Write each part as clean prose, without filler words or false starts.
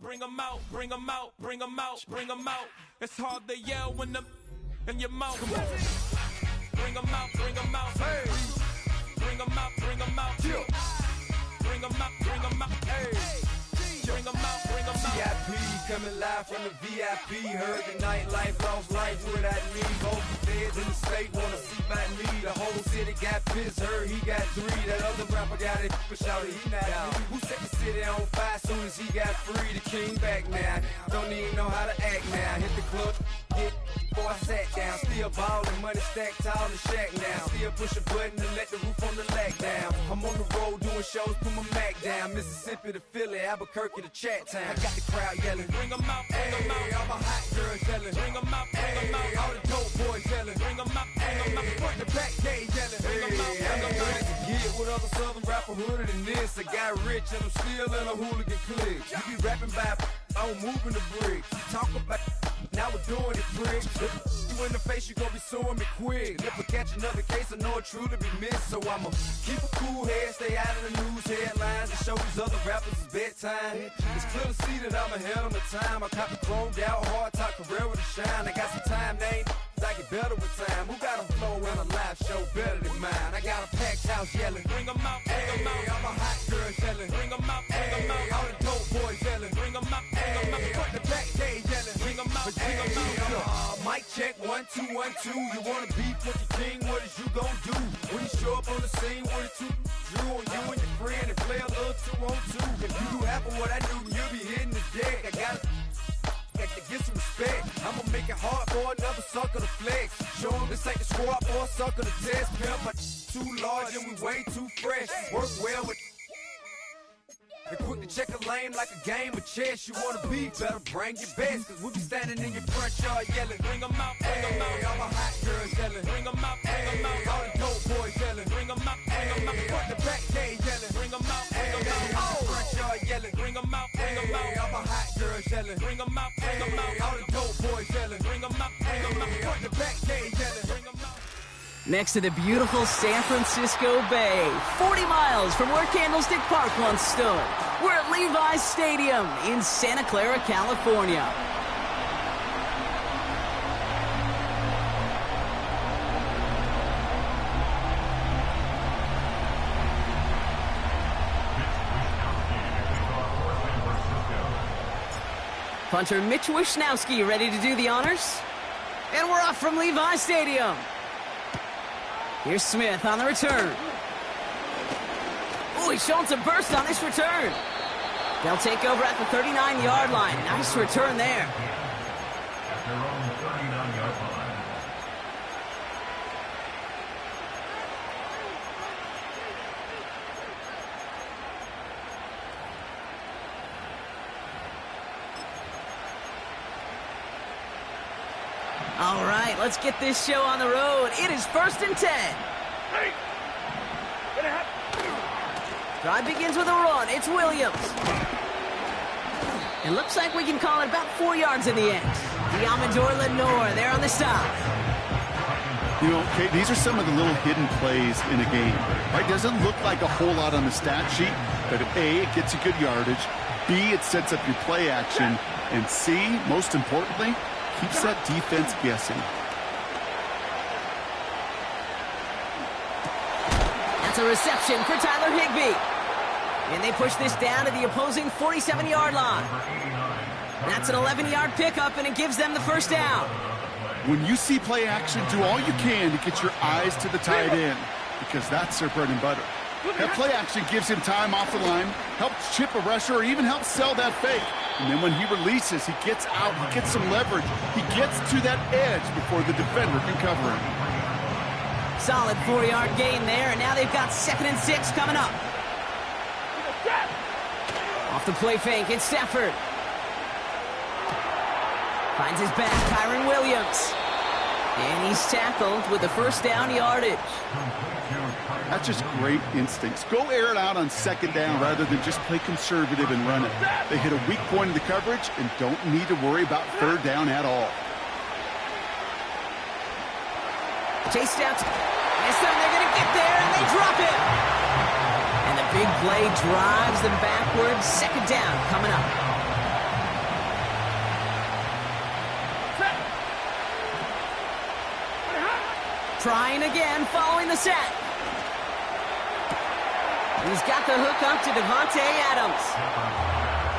bring 'em out, bring 'em out, bring 'em out, bring 'em out. It's hard to yell when the in your mouth. Come on. Bring 'em out, bring 'em out. Hey. Bring 'em out, bring 'em out. Yeah. Bring 'em out, bring 'em out. Hey. Bring 'em out, bring 'em out. VIP coming live from the VIP. Heard the nightlife, lost life without me. Both the feds in the state wanna see by me. The whole city got pissed, heard he got 3. That other rapper got it, but shouted he not out. Who set the city on fire soon as he got free? The king back now, don't even know how to act now. Hit the club, hit before I sat down. Still ballin', money stacked tall in shack now. Still push a button to let the roof on the lag down. I'm on the road doing shows, put my Mac down. Mississippi to Philly, Albuquerque to Chat Town. I got the crowd yelling, bring 'em out, bring 'em out. All my hot girls yelling, bring 'em out, bring 'em out. All the dope boys yelling, bring 'em out, bring 'em out. Front the back gate yelling, bring 'em out, bring 'em out. To get with other southern rapper hooded than this. I got rich and I'm still in a hooligan clique. You be rapping by, I'm moving the bricks. Talk about, now we're doing it, pricks. You in the face, you gon' be suing me quick. If I catch another case, I know it truly be missed. So I'ma keep a cool head, stay out of the news headlines, and show these other rappers it's bedtime. It's clear to see that I'm ahead of my time. I cop the chromed out, hard top career with a shine. I got some time, name. I get better with time. Who got a flow and a live show better than mine? I got a packed house yelling, bring 'em out, bring 'em out. All my hot girls yelling, bring 'em out, bring 'em out. All the dope boys yelling, bring 'em out, bring 'em out. Front the back gate yelling, bring 'em out, bring 'em out. Mic check 1 2 1 2. You wanna beef with the king? What is you gon' do when you show up on the scene with a 2 Drew on you and your friend and play a little 2 on 2? If you do half of what I do, you'll be hitting the deck. I got to get some respect. I'ma make it hard for another sucker to flex. Show 'em this ain't the squad for a sucker to test. Pimp, my too large and we way too fresh. Work well with. And quick to check a lane like a game of chess. You wanna be better, bring your best. Cause we be standing in your front yard yelling, bring 'em out, bring 'em out. All my hot girls yelling, bring 'em out, bring 'em out. All the dope boys yelling, bring 'em out, bring 'em out. Front the back gate yelling, bring 'em out, bring 'em out. Front yard yelling, bring 'em out, bring 'em out. All my hot girls yelling, bring 'em out, bring 'em out. All the dope boys yelling, bring 'em out, bring 'em out. Front the back gate yelling, bring 'em out. Next to the beautiful San Francisco Bay, 40 miles from where Candlestick Park once stood. We're at Levi's Stadium in Santa Clara, California. Punter Mitch Wishnowski ready to do the honors. And we're off from Levi's Stadium. Here's Smith on the return. Oh, he's showing some burst on this return. They'll take over at the 39-yard line. Nice return there. At their own 39-yard line. All right, let's get this show on the road. It is 1st and 10. Hey! Drive begins with a run. It's Williams. It looks like we can call it about 4 yards in the end. Diamador Lenore there on the stop. You know, Kate, these are some of the little hidden plays in a game. Right? Doesn't look like a whole lot on the stat sheet, but A, it gets you good yardage. B, it sets up your play action. And C, most importantly, keeps that defense guessing. That's a reception for Tyler Higbee. And they push this down to the opposing 47-yard line. That's an 11-yard pickup, and it gives them the first down. When you see play action, do all you can to get your eyes to the tight end, because that's their bread and butter. That play action gives him time off the line, helps chip a rusher, or even helps sell that fake. And then when he releases, he gets out, he gets some leverage. He gets to that edge before the defender can cover him. Solid 4-yard gain there, and now they've got 2nd and 6 coming up. Off the play fake, it's Stafford. Finds his back, Kyron Williams. And he's tackled with the first down yardage. That's just great instincts. Go air it out on 2nd down rather than just play conservative and run it. They hit a weak point in the coverage and don't need to worry about 3rd down at all. Chased out. This time they're going to get there, and they drop it. And the big play drives them backwards. 2nd down coming up. Trying again following the sack. He's got the hook up to Devontae Adams.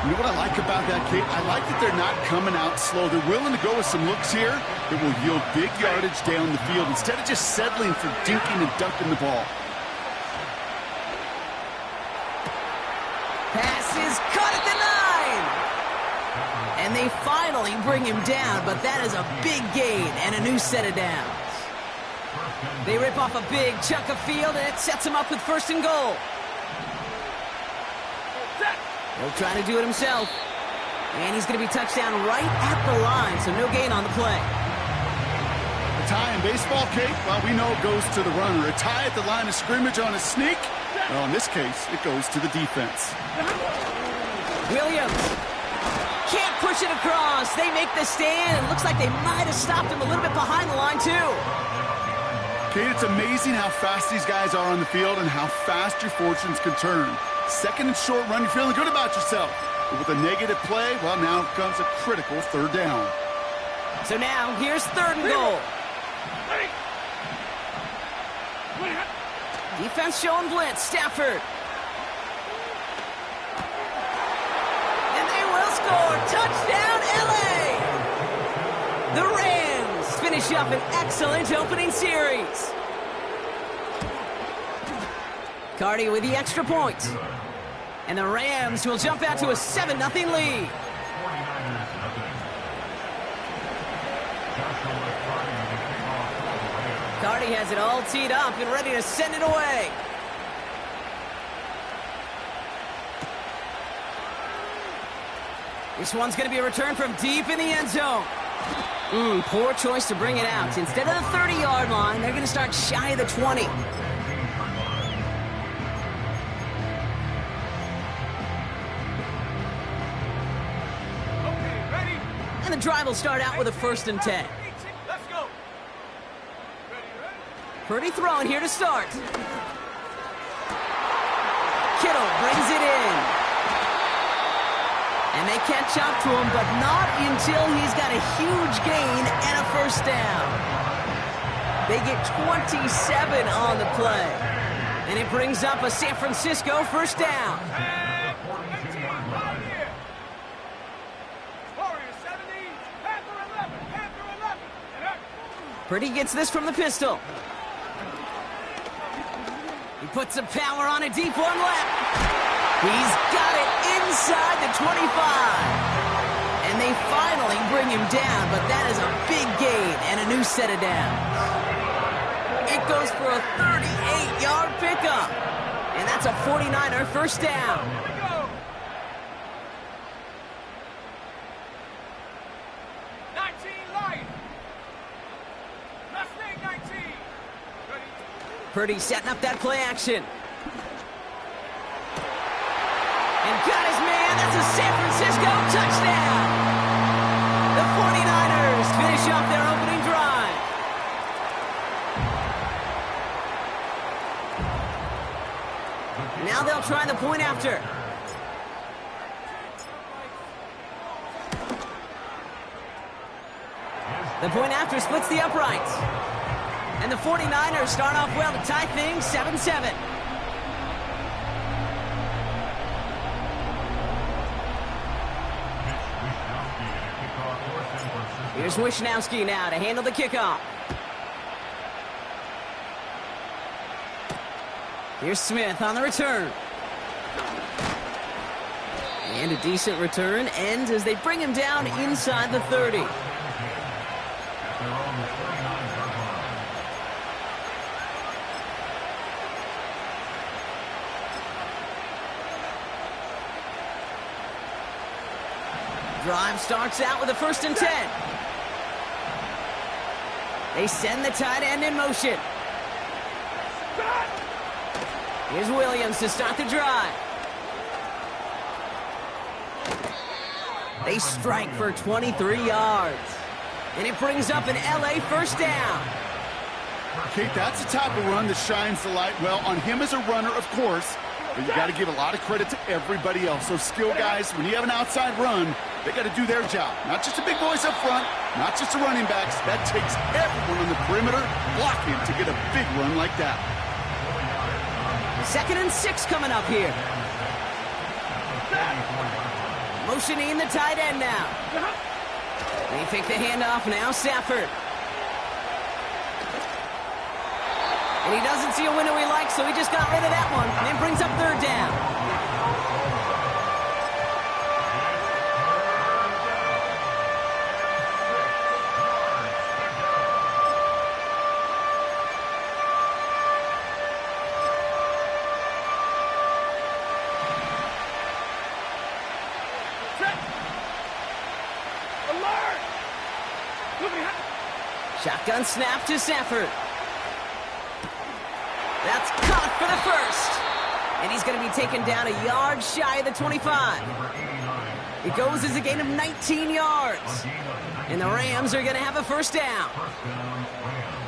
You know what I like about that, Kate? I like that they're not coming out slow. They're willing to go with some looks here that will yield big yardage down the field instead of just settling for dinking and dunking the ball. Pass is caught at the 9. And they finally bring him down, but that is a big gain and a new set of downs. They rip off a big chunk of field, and it sets him up with 1st and goal. He'll try to do it himself. And he's going to be touched down right at the line, so no gain on the play. A tie in baseball, Kate, well, we know it goes to the runner. A tie at the line of scrimmage on a sneak, well, in this case, it goes to the defense. Williams can't push it across. They make the stand. It looks like they might have stopped him a little bit behind the line, too. Kate, it's amazing how fast these guys are on the field and how fast your fortunes can turn. 2nd and short run, you're feeling good about yourself. But with a negative play, well, now comes a critical 3rd down. So now, here's 3rd and goal. Defense showing blitz, Stafford. And they will score. Touchdown, LA! The Rams finish up an excellent opening series. Cardi with the extra point. And the Rams will jump out to a 7-0 lead. Cardi has it all teed up and ready to send it away. This one's going to be a return from deep in the end zone. Poor choice to bring it out. Instead of the 30-yard line, they're going to start shy of the 20. And the drive will start out with a 1st and 10. Let's go. Purdy throwing here to start. Kittle brings it in. And they catch up to him, but not until he's got a huge gain and a 1st down. They get 27 on the play. And it brings up a San Francisco 1st down. Purdy gets this from the pistol. He puts some power on a deep one left. He's got it inside the 25. And they finally bring him down, but that is a big gain and a new set of downs. It goes for a 38-yard pickup. And that's a 49er 1st down. Purdy setting up that play action. And got his man. That's a San Francisco touchdown. The 49ers finish off their opening drive. Now they'll try the point after. The point after splits the uprights. And the 49ers start off well to tie things 7-7. Here's Wishnowski now to handle the kickoff. Here's Smith on the return. And a decent return ends as they bring him down inside the 30. Drive starts out with a 1st and 10. They send the tight end in motion. Here's Williams to start the drive. They strike for 23 yards. And it brings up an LA 1st down. Kate, that's the type of run that shines the light well on him as a runner, of course, But you got to give a lot of credit to everybody else. Those skill guys, when you have an outside run, they got to do their job. Not just the big boys up front, not just the running backs. That takes everyone on the perimeter blocking to get a big run like that. 2nd and 6 coming up here. Motioning the tight end now. They take the handoff now, Stafford. And he doesn't see a window he likes, so he just got rid of that one. And it brings up 3rd down. Shotgun snap to Stafford. That's caught for the first. And he's going to be taken down a yard shy of the 25. It goes as a gain of 19 yards. And the Rams are going to have a 1st down.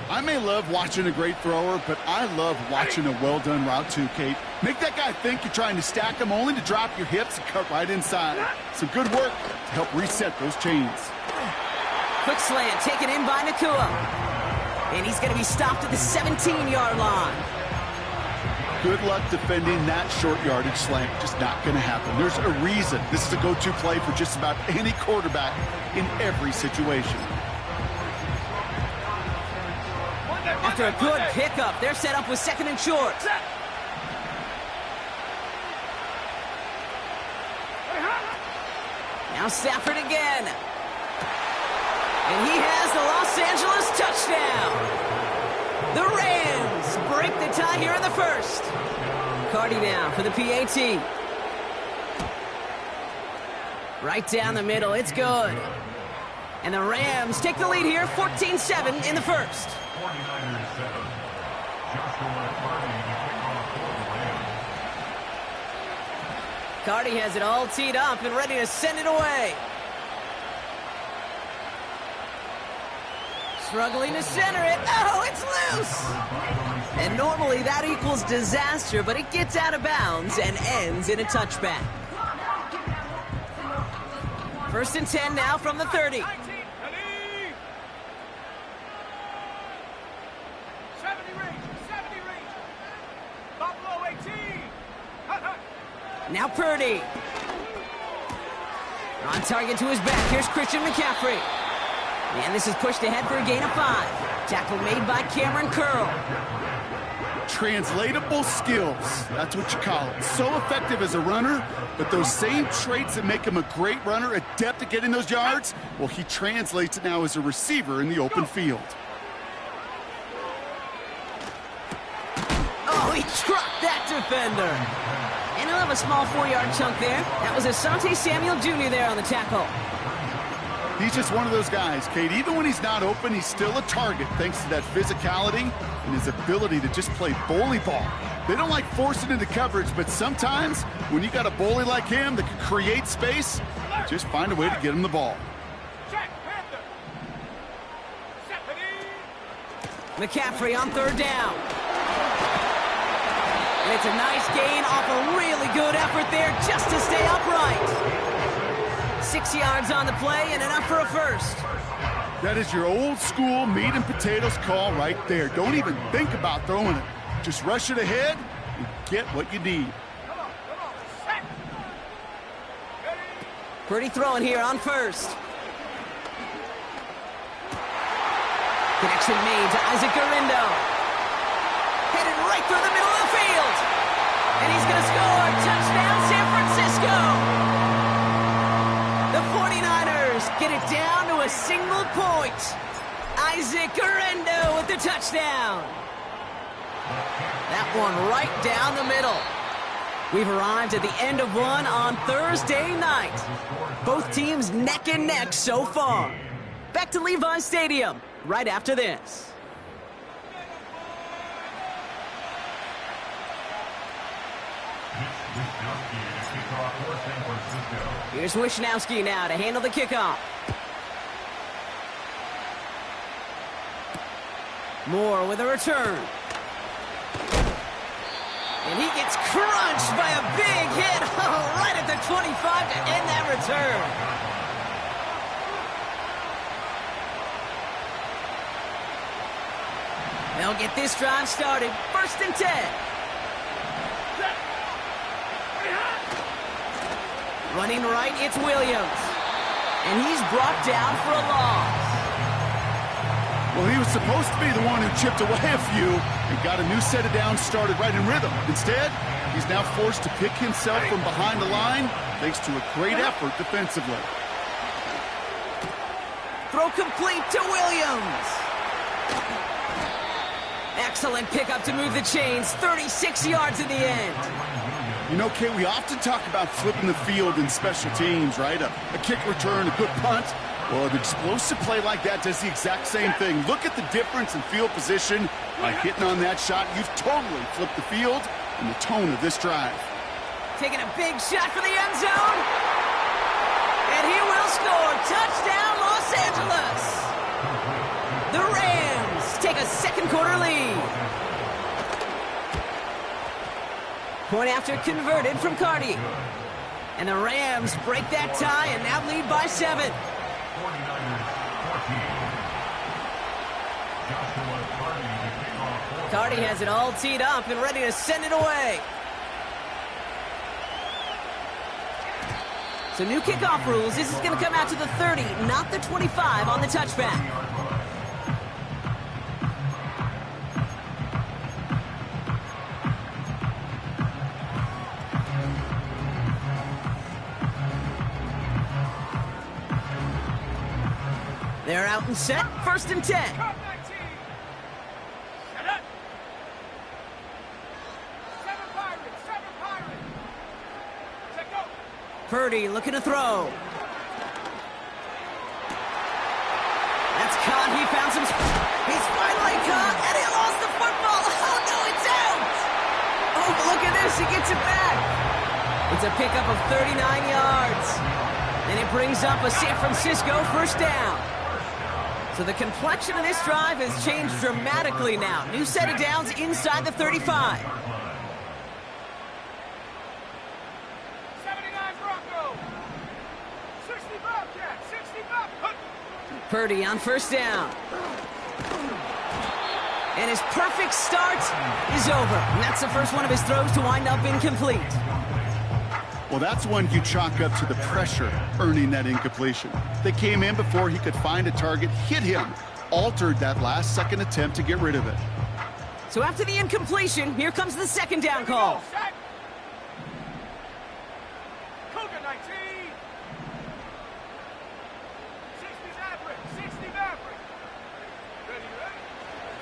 I may love watching a great thrower, but I love watching a well-done route too, Kate. Make that guy think you're trying to stack him only to drop your hips and cut right inside. Some good work to help reset those chains. Quick slant taken in by Nakua. And he's going to be stopped at the 17-yard line. Good luck defending that short yardage slant. Just not going to happen. There's a reason this is a go-to play for just about any quarterback in every situation. After a good pickup, they're set up with 2nd and short. Now Stafford again. And he has the Los Angeles touchdown. The Rams break the tie here in the 1st. Cardi now for the PAT. Right down the middle, it's good. And the Rams take the lead here, 14-7 in the 1st. Cardi has it all teed up and ready to send it away. Struggling to center it. Oh, it's loose! And normally that equals disaster, but it gets out of bounds and ends in a touchback. 1st and 10 now from the 30. Now Purdy. On target to his back. Here's Christian McCaffrey. And this is pushed ahead for a gain of 5. Tackle made by Cameron Curl. Translatable skills. That's what you call it. So effective as a runner, but those same traits that make him a great runner, adept at getting those yards, well, he translates it now as a receiver in the open field. Oh, he trucked that defender. And he'll have a small 4-yard chunk there. That was Asante Samuel Jr. there on the tackle. He's just one of those guys, Kate. Even when he's not open, he's still a target thanks to that physicality and his ability to just play bully ball. They don't like forcing into coverage, but sometimes when you got a bully like him that can create space, just find a way to get him the ball. McCaffrey on 3rd down. And it's a nice gain off a really good effort there just to stay upright. 6 yards on the play and enough for a 1st. That is your old school meat and potatoes call right there. Don't even think about throwing it. Just rush it ahead and get what you need. Pretty throwing here on 1st. Connection made to Isaac Garindo. Headed right through the middle of the field. And he's going to score. Touchdown, San Francisco. The 49ers get it down to a single point. Isaac Garindo with the touchdown. That one right down the middle. We've arrived at the end of one on Thursday night. Both teams neck and neck so far. Back to Levi's Stadium right after this. Here's Wishnowski now to handle the kickoff. Moore with a return. And he gets crunched by a big hit right at the 25 to end that return. They'll get this drive started. 1st and 10. Running right, it's Williams. And he's brought down for a loss. Well, he was supposed to be the one who chipped away a few and got a new set of downs started right in rhythm. Instead, he's now forced to pick himself from behind the line thanks to a great effort defensively. Throw complete to Williams. Excellent pickup to move the chains. 36 yards in the end. You know, Kay, we often talk about flipping the field in special teams, right? A kick return, a good punt. Well, an explosive play like that does the exact same thing. Look at the difference in field position. By hitting on that shot, you've totally flipped the field and the tone of this drive. Taking a big shot for the end zone. And he will score. Touchdown, Los Angeles. The Rams take a second quarter lead. Point after converted from Cardi. And the Rams break that tie and now lead by 7. 49ers 14. Cardi has it all teed up and ready to send it away. So new kickoff rules. This is going to come out to the 30, not the 25 on the touchback. They're out and set. 1st and 10. Purdy looking to throw. That's caught. He found some. He's finally caught, and he lost the football. Oh, no, it's out. Oh, look at this. He gets it back. It's a pickup of 39 yards. And it brings up a San Francisco 1st down. So the complexion of this drive has changed dramatically now. New set of downs inside the 35. 79 Bronco. 60 Bobcat. 60 Bobcat. Purdy on 1st down. And his perfect start is over. And that's the first one of his throws to wind up incomplete. Well, that's one you chalk up to the pressure earning that incompletion. They came in before he could find a target, hit him, altered that last-second attempt to get rid of it. So after the incompletion, here comes the 2nd down call. Cougar 19. 60 Maverick. 60 Maverick. Ready?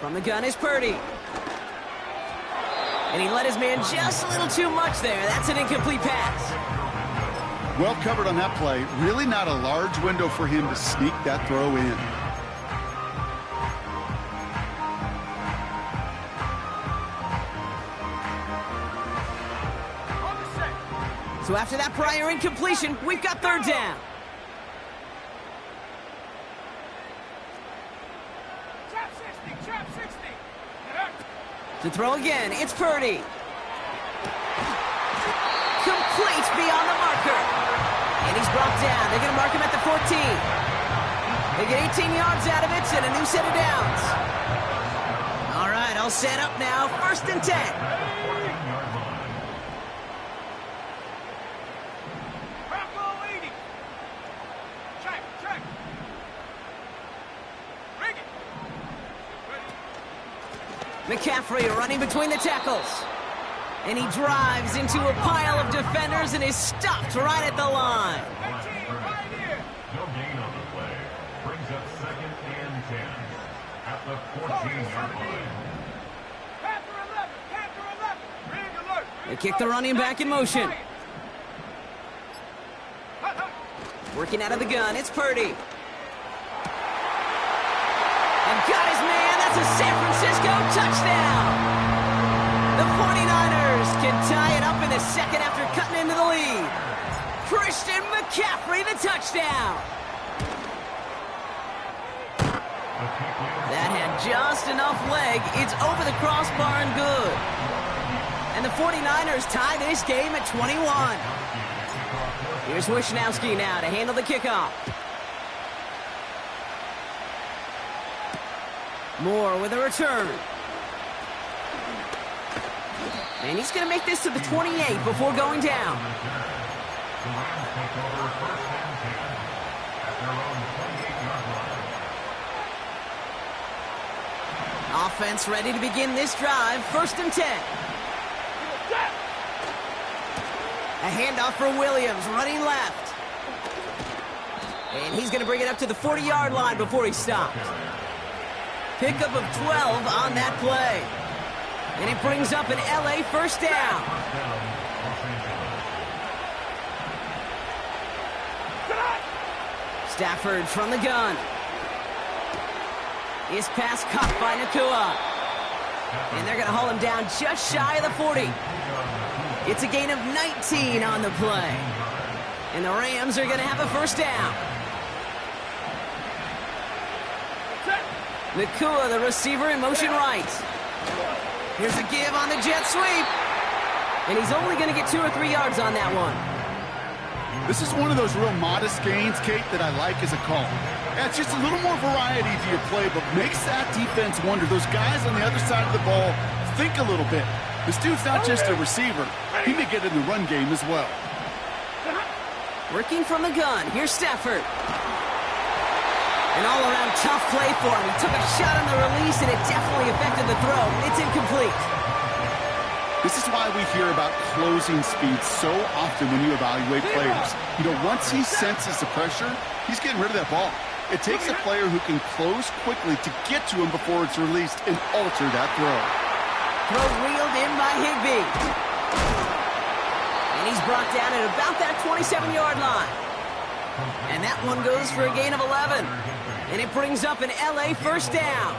From the gun is Purdy. And he let his man just a little too much there. That's an incomplete pass. Well covered on that play. Really not a large window for him to sneak that throw in. So after that prior incompletion, we've got 3rd down. Trap 60. Trap 60. To throw again, it's Purdy. Complete beyond the marker. And he's brought down. They're going to mark him at the 14. They get 18 yards out of it and a new set of downs. All right, all set up now. 1st and 10. Bronco 80. Check. Check. Rig it. Ready. McCaffrey running between the tackles. And he drives into a pile of defenders and is stopped right at the line. 18, right here. No gain on the play. Brings up 2nd and 10 at the 14-yard line. Panther 11. Panther 11. Rig alert. They kick the running back in motion. Working out of the gun, it's Purdy. And got his man. That's a San Francisco touchdown. The 49ers can tie it up in the 2nd after cutting into the lead. Christian McCaffrey, the touchdown. That had just enough leg. It's over the crossbar and good. And the 49ers tie this game at 21. Here's Wishnowski now to handle the kickoff. Moore with a return. And he's going to make this to the 28 before going down. Offense ready to begin this drive. 1st and 10. A handoff for Williams, running left. And he's going to bring it up to the 40-yard line before he stops. Pickup of 12 on that play. And it brings up an LA 1st down. Stafford from the gun. His pass caught by Nakua. And they're going to haul him down just shy of the 40. It's a gain of 19 on the play. And the Rams are going to have a 1st down. Nakua, the receiver, in motion right. Here's a give on the jet sweep. And he's only going to get 2 or 3 yards on that one. This is one of those real modest gains, Kate, that I like as a call. Yeah, it's just a little more variety to your play, but makes that defense wonder. Those guys on the other side of the ball think a little bit. This dude's not just a receiver. He may get in the run game as well. Working from the gun. Here's Stafford. An all-around tough play for him. He took a shot on the release, and it definitely affected the throw. It's incomplete. This is why we hear about closing speed so often when you evaluate players. You know, once he senses the pressure, he's getting rid of that ball. It takes a player who can close quickly to get to him before it's released and alter that throw. Throw reeled in by Higbee. And he's brought down at about that 27-yard line. And that one goes for a gain of 11. And it brings up an LA 1st down.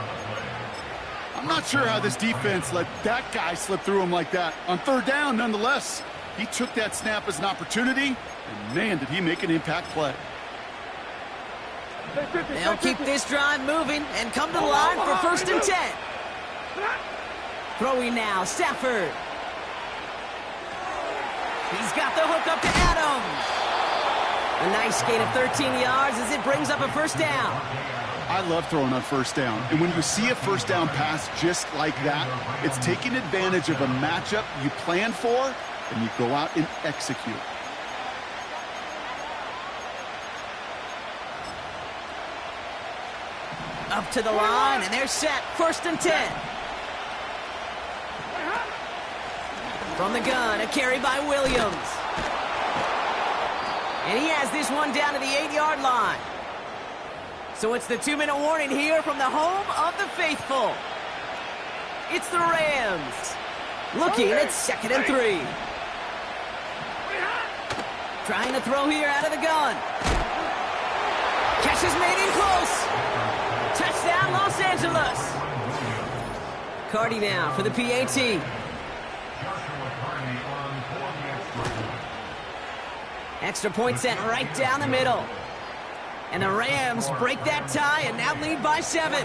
I'm not sure how this defense let that guy slip through him like that. On 3rd down, nonetheless, he took that snap as an opportunity, and man, did he make an impact play. They'll keep this drive moving and come to the line for 1st and 10. Throwing now, Stafford. He's got the hook up to Adams. A nice gain of 13 yards as it brings up a 1st down. I love throwing on 1st down. And when you see a 1st down pass just like that, it's taking advantage of a matchup you plan for, and you go out and execute. Up to the line, and they're set. 1st and 10. From the gun, a carry by Williams. And he has this one down to the 8-yard line. So it's the 2-minute warning here from the home of the faithful. It's the Rams. Looking at 2nd and 3. Trying to throw here out of the gun. Catch is made in close. Touchdown, Los Angeles. Cardi now for the PAT. Extra point sent right down the middle. And the Rams break that tie and now lead by 7.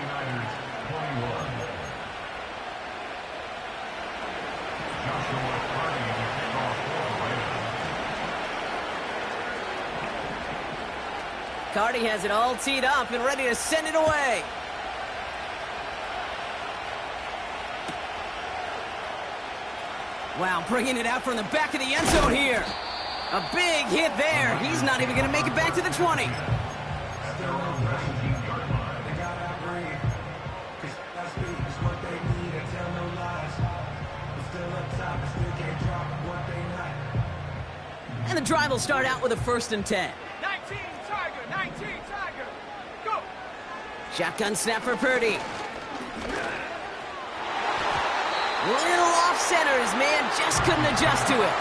Cardi has it all teed up and ready to send it away. Wow, bringing it out from the back of the end zone here. A big hit there. He's not even going to make it back to the 20. And the drive will start out with a 1st and 10. 19 Tiger, 19 Tiger, go! Shotgun snap for Purdy. Little off center. His man just couldn't adjust to it.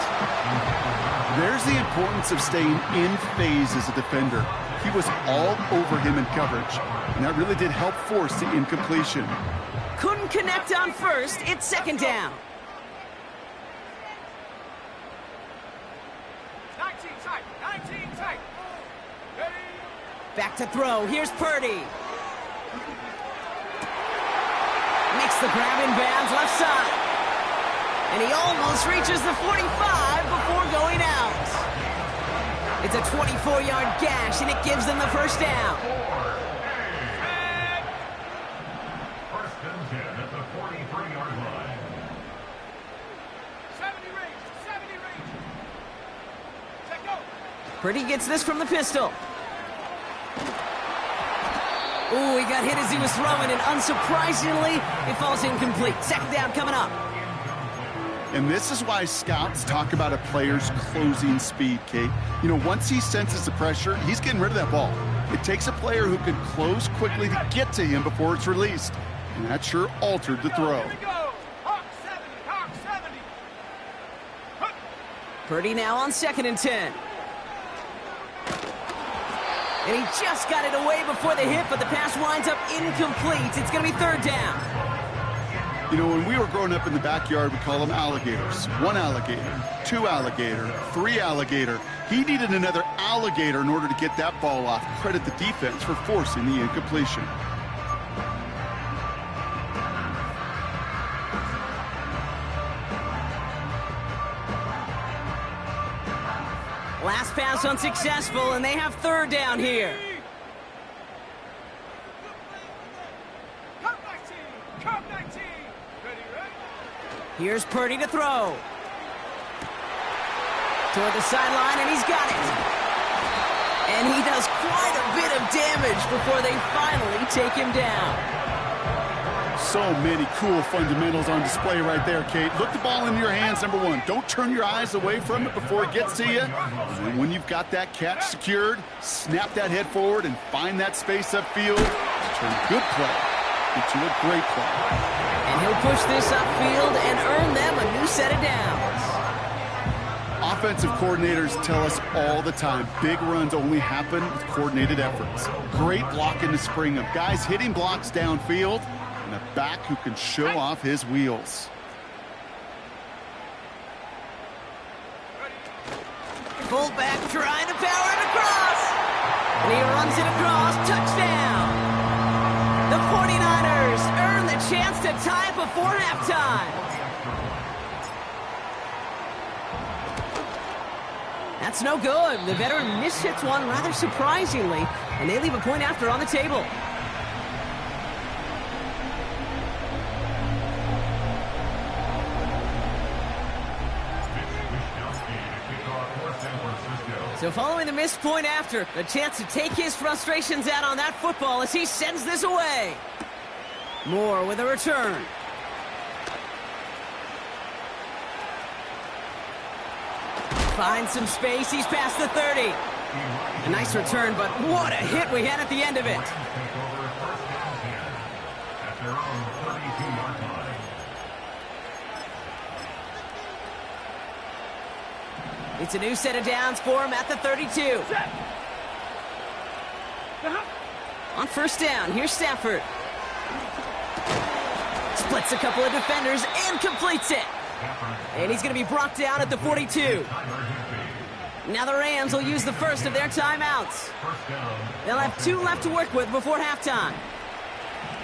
There's the importance of staying in phase as a defender. He was all over him in coverage, and that really did help force the incompletion. Couldn't connect on 1st. It's 2nd down. 19 Tiger, 19 Tiger. Ready? Back to throw. Here's Purdy. Makes the grab in bounds left side. And he almost reaches the 45 before going out. It's a 24-yard gash, and it gives them the first down. First and 10 at the 43-yard line. 70 range. Check go. Purdy gets this from the pistol. Ooh, he got hit as he was throwing, and unsurprisingly, it falls incomplete. Second down coming up. And this is why scouts talk about a player's closing speed, Kate. You know, once he senses the pressure, he's getting rid of that ball. It takes a player who can close quickly to get to him before it's released. And that sure altered the throw. Here we go. Hawk 70. Purdy now on 2nd and 10. And he just got it away before the hit, but the pass winds up incomplete. It's going to be 3rd down. You know, when we were growing up in the backyard, we call them alligators. 1 alligator, 2 alligator, 3 alligator. He needed another alligator in order to get that ball off. Credit the defense for forcing the incompletion. Last pass unsuccessful, and they have 3rd down here. Come 19. Ready, right? Here's Purdy to throw. Toward the sideline, and he's got it. And he does quite a bit of damage before they finally take him down. So many cool fundamentals on display right there, Kate. Look the ball into your hands, number 1. Don't turn your eyes away from it before it gets to you. And then when you've got that catch secured, snap that head forward and find that space upfield. Turn a good play into a great play. And he'll push this upfield and earn them a new set of downs. Offensive coordinators tell us all the time, big runs only happen with coordinated efforts. Great blocking to spring them. Guys hitting blocks downfield, and a back who can show off his wheels. Fullback trying to power it across. And he runs it across. Touchdown. The 49ers earn the chance to tie before halftime. That's no good. The veteran mishits one rather surprisingly, and they leave a point after on the table. So following the missed point after, a chance to take his frustrations out on that football as he sends this away. Moore with a return. Finds some space. He's past the 30. A nice return, but what a hit we had at the end of it. It's a new set of downs for him at the 32. On 1st down, here's Stafford. Splits a couple of defenders and completes it. And he's going to be brought down at the 42. Now the Rams will use the first of their timeouts. They'll have 2 left to work with before halftime.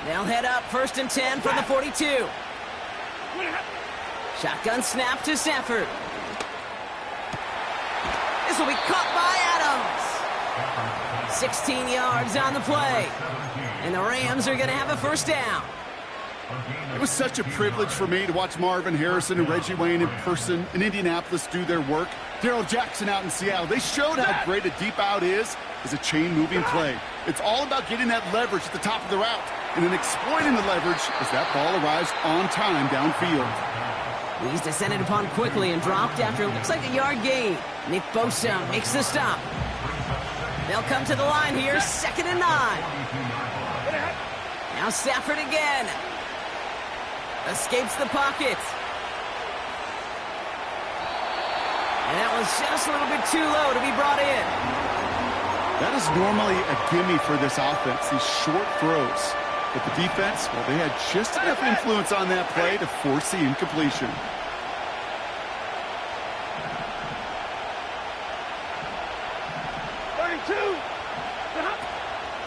They'll head up 1st and 10 from the 42. Shotgun snap to Stafford. This will be caught by Adams. 16 yards on the play. And the Rams are going to have a 1st down. It was such a privilege for me to watch Marvin Harrison and Reggie Wayne in person in Indianapolis do their work. Darrell Jackson out in Seattle. They showed how great a deep out is as a chain-moving play. It's all about getting that leverage at the top of the route and then exploiting the leverage as that ball arrives on time downfield. He's descended upon quickly and dropped after it looks like a yard gain. Nick Bosa makes the stop. They'll come to the line here, 2nd and 9. Now Stafford again. Escapes the pocket. And that was just a little bit too low to be brought in. That is normally a gimme for this offense, these short throws. But the defense, well, they had just enough influence on that play to force the incompletion.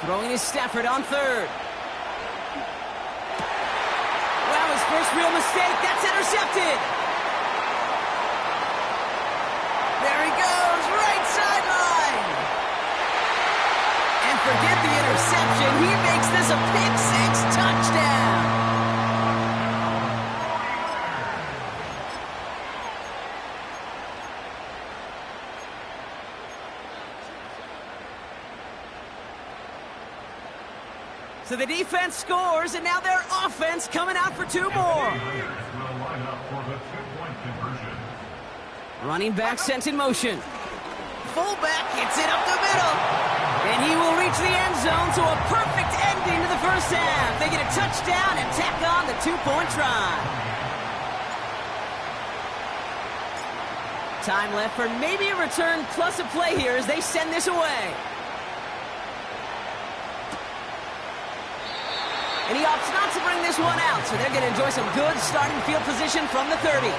Throwing is Stafford on 3rd. Wow, his first real mistake. That's intercepted. a pick six touchdown. So the defense scores, and now their offense coming out for two more. Running back sent in motion. Fullback gets it up the middle. And he will reach the end zone, so a perfect ending to the first half. They get a touchdown and tack on the two-point try. Time left for maybe a return plus a play here as they send this away. And he opts not to bring this one out, so they're going to enjoy some good starting field position from the 30.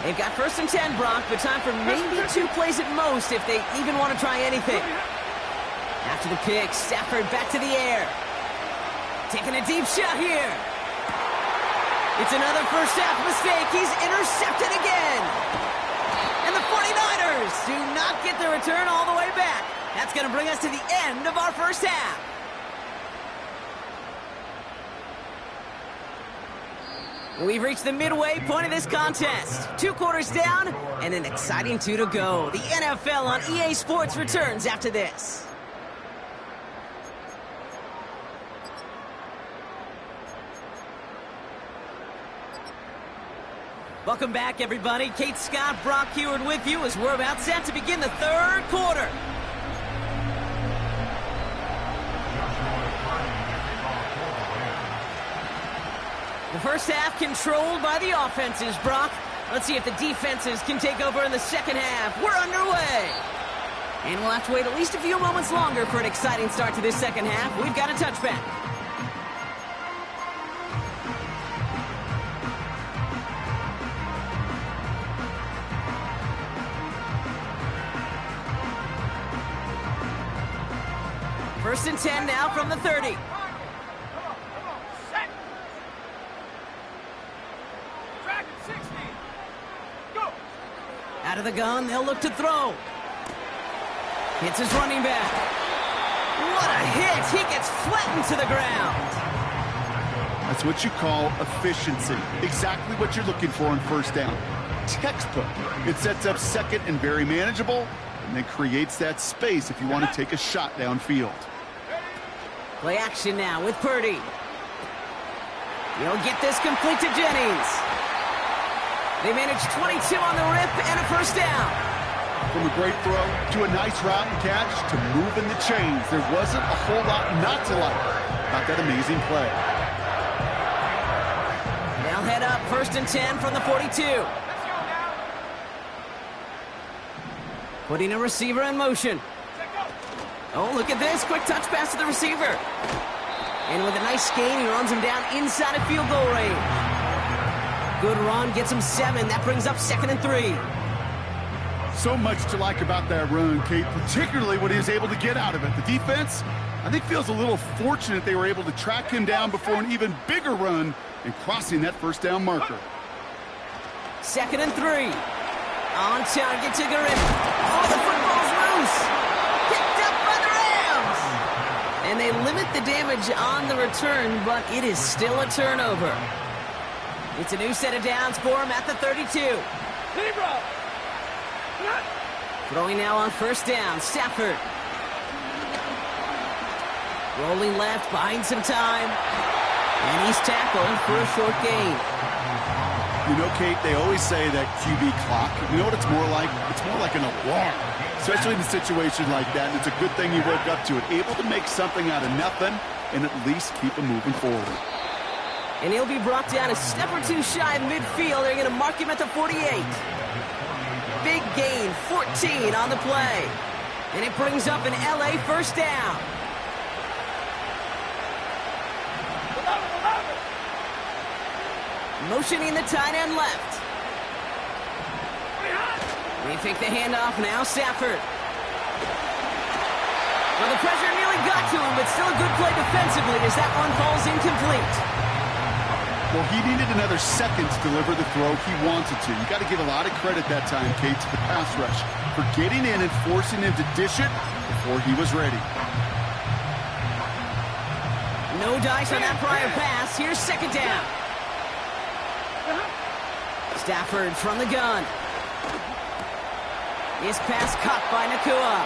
They've got 1st and 10, Brock, but time for maybe 2 plays at most if they even want to try anything. After the pick, Stafford back to the air. Taking a deep shot here. It's another first half mistake. He's intercepted again. And the 49ers do not get the return all the way back. That's going to bring us to the end of our first half. We've reached the midway point of this contest. 2 quarters down and an exciting 2 to go. The NFL on EA Sports returns after this. Welcome back, everybody. Kate Scott, Brock Heward with you as we're about set to begin the 3rd quarter. The first half controlled by the offenses, Brock. Let's see if the defenses can take over in the second half. We're underway. And we'll have to wait at least a few moments longer for an exciting start to this second half. We've got a touchback. First and 10 now from the 30. Out of the gun, they'll look to throw. Hits his running back. What a hit! He gets flattened to the ground. That's what you call efficiency. Exactly what you're looking for on first down. Textbook. It sets up second and very manageable, and then creates that space if you want to take a shot downfield. Play action now with Purdy. He'll get this complete to Jennings. They managed 22 on the rip and a first down. From a great throw to a nice route and catch to moving the chains, there wasn't a whole lot not to like about that amazing play. They'll head up 1st and 10 from the 42. Putting a receiver in motion. Oh, look at this. Quick touch pass to the receiver. And with a nice gain, he runs him down inside of field goal range. Good run, gets him 7. That brings up 2nd and 3. So much to like about that run, Kate, particularly when he was able to get out of it. The defense, I think, feels a little fortunate they were able to track him down before an even bigger run and crossing that first down marker. 2nd and 3. On target to Griffin. Oh, the football's loose. Picked up by the Rams. And they limit the damage on the return, but it is still a turnover. It's a new set of downs for him at the 32. Throwing now on first down, Stafford. Rolling left, buying some time. And he's tackled for a short gain. You know, Kate, they always say that QB clock. You know what it's more like? It's more like an alarm, especially in a situation like that. And it's a good thing you woke up to it. Able to make something out of nothing and at least keep him moving forward. And he'll be brought down a step or 2 shy of midfield. They're going to mark him at the 48. Big gain, 14 on the play. And it brings up an LA first down. Motioning the tight end left. They take the handoff now, Stafford. Well, the pressure nearly got to him, but still a good play defensively as that one falls incomplete. Well, he needed another second to deliver the throw he wanted to. You got to give a lot of credit that time, Kate, to the pass rush for getting in and forcing him to dish it before he was ready. No dice on that prior pass. Here's second down. Stafford from the gun. His pass caught by Nakua.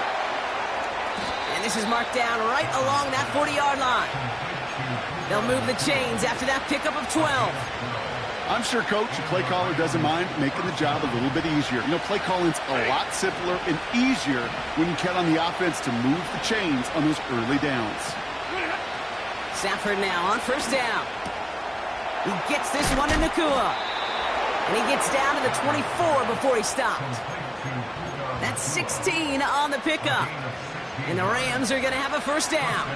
And this is marked down right along that 40-yard line. They'll move the chains after that pickup of 12. I'm sure Coach, the play caller, doesn't mind making the job a little bit easier. You know, play calling's a lot simpler and easier when you count on the offense to move the chains on those early downs. Stafford now on first down. He gets this one to Nakua. And he gets down to the 24 before he stopped. That's 16 on the pickup. And the Rams are going to have a first down.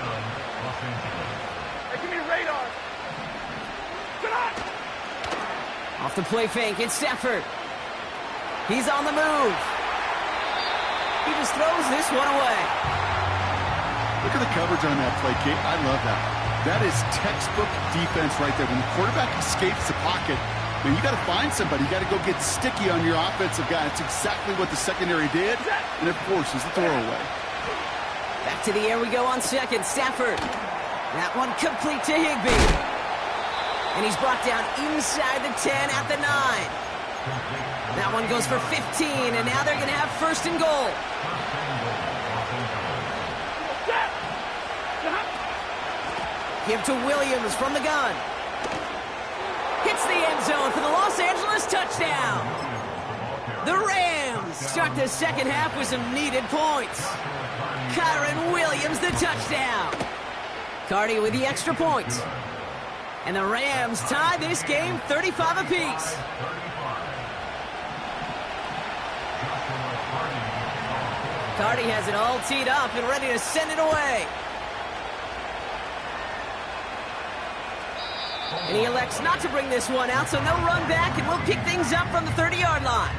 Hey, give me radar. Get on! Off the play fake, it's Stafford. He's on the move. He just throws this one away. Look at the coverage on that play, Kate. I love that. That is textbook defense right there. When the quarterback escapes the pocket, man, you got to find somebody. You got to go get sticky on your offensive guy. It's exactly what the secondary did, and it forces the throwaway. Back to the air we go on second. Stafford. That one complete to Higbee. And he's brought down inside the 10 at the 9. That one goes for 15, and now they're going to have first and goal. Give to Williams from the gun. Hits the end zone for the Los Angeles touchdown. The Rams start the second half with some needed points. Kyron Williams, the touchdown. Cardi with the extra points. And the Rams tie this game 35 apiece. Cardi has it all teed up and ready to send it away. And he elects not to bring this one out, so no run back, and we'll pick things up from the 30-yard line.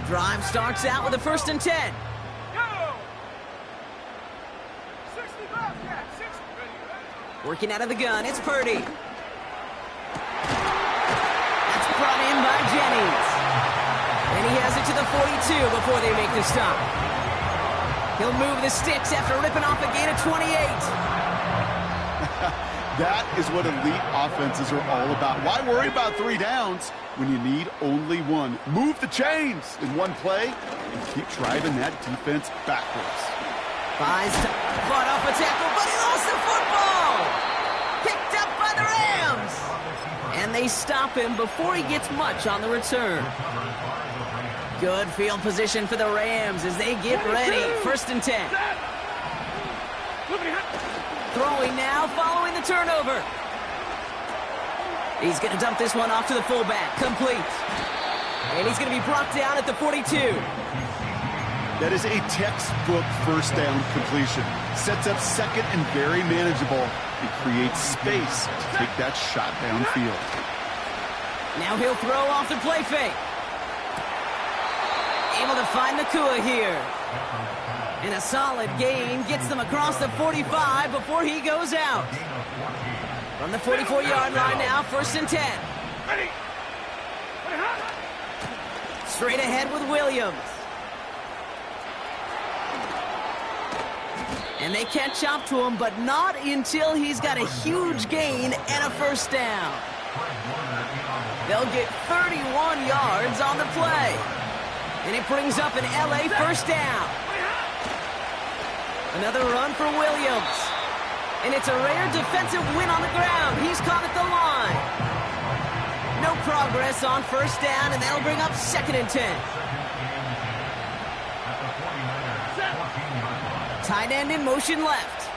Drive starts out with a 1st and 10. Working out of the gun, it's Purdy. That's brought in by Jennings. And he has it to the 42 before they make the stop. He'll move the sticks after ripping off a gain of 28. That is what elite offenses are all about. Why worry about 3 downs when you need only 1? Move the chains in one play and keep driving that defense backwards. Buys fought off a tackle, but he lost the football! Picked up by the Rams! And they stop him before he gets much on the return. Good field position for the Rams as they get ready. 1st and 10. Throwing now, following the turnover. He's going to dump this one off to the fullback. Complete. And he's going to be brought down at the 42. That is a textbook first down completion. Sets up second and very manageable. It creates space to take that shot downfield. Now he'll throw off the play fake. Able to find Nakua here. And a solid gain gets them across the 45 before he goes out. From the 44-yard line now, 1st and 10. Straight ahead with Williams. And they catch up to him, but not until he's got a huge gain and a 1st down. They'll get 31 yards on the play. And it brings up an LA 1st down. Another run for Williams. And it's a rare defensive win on the ground. He's caught at the line. No progress on 1st down, and that'll bring up 2nd and 10. Tight end in motion left.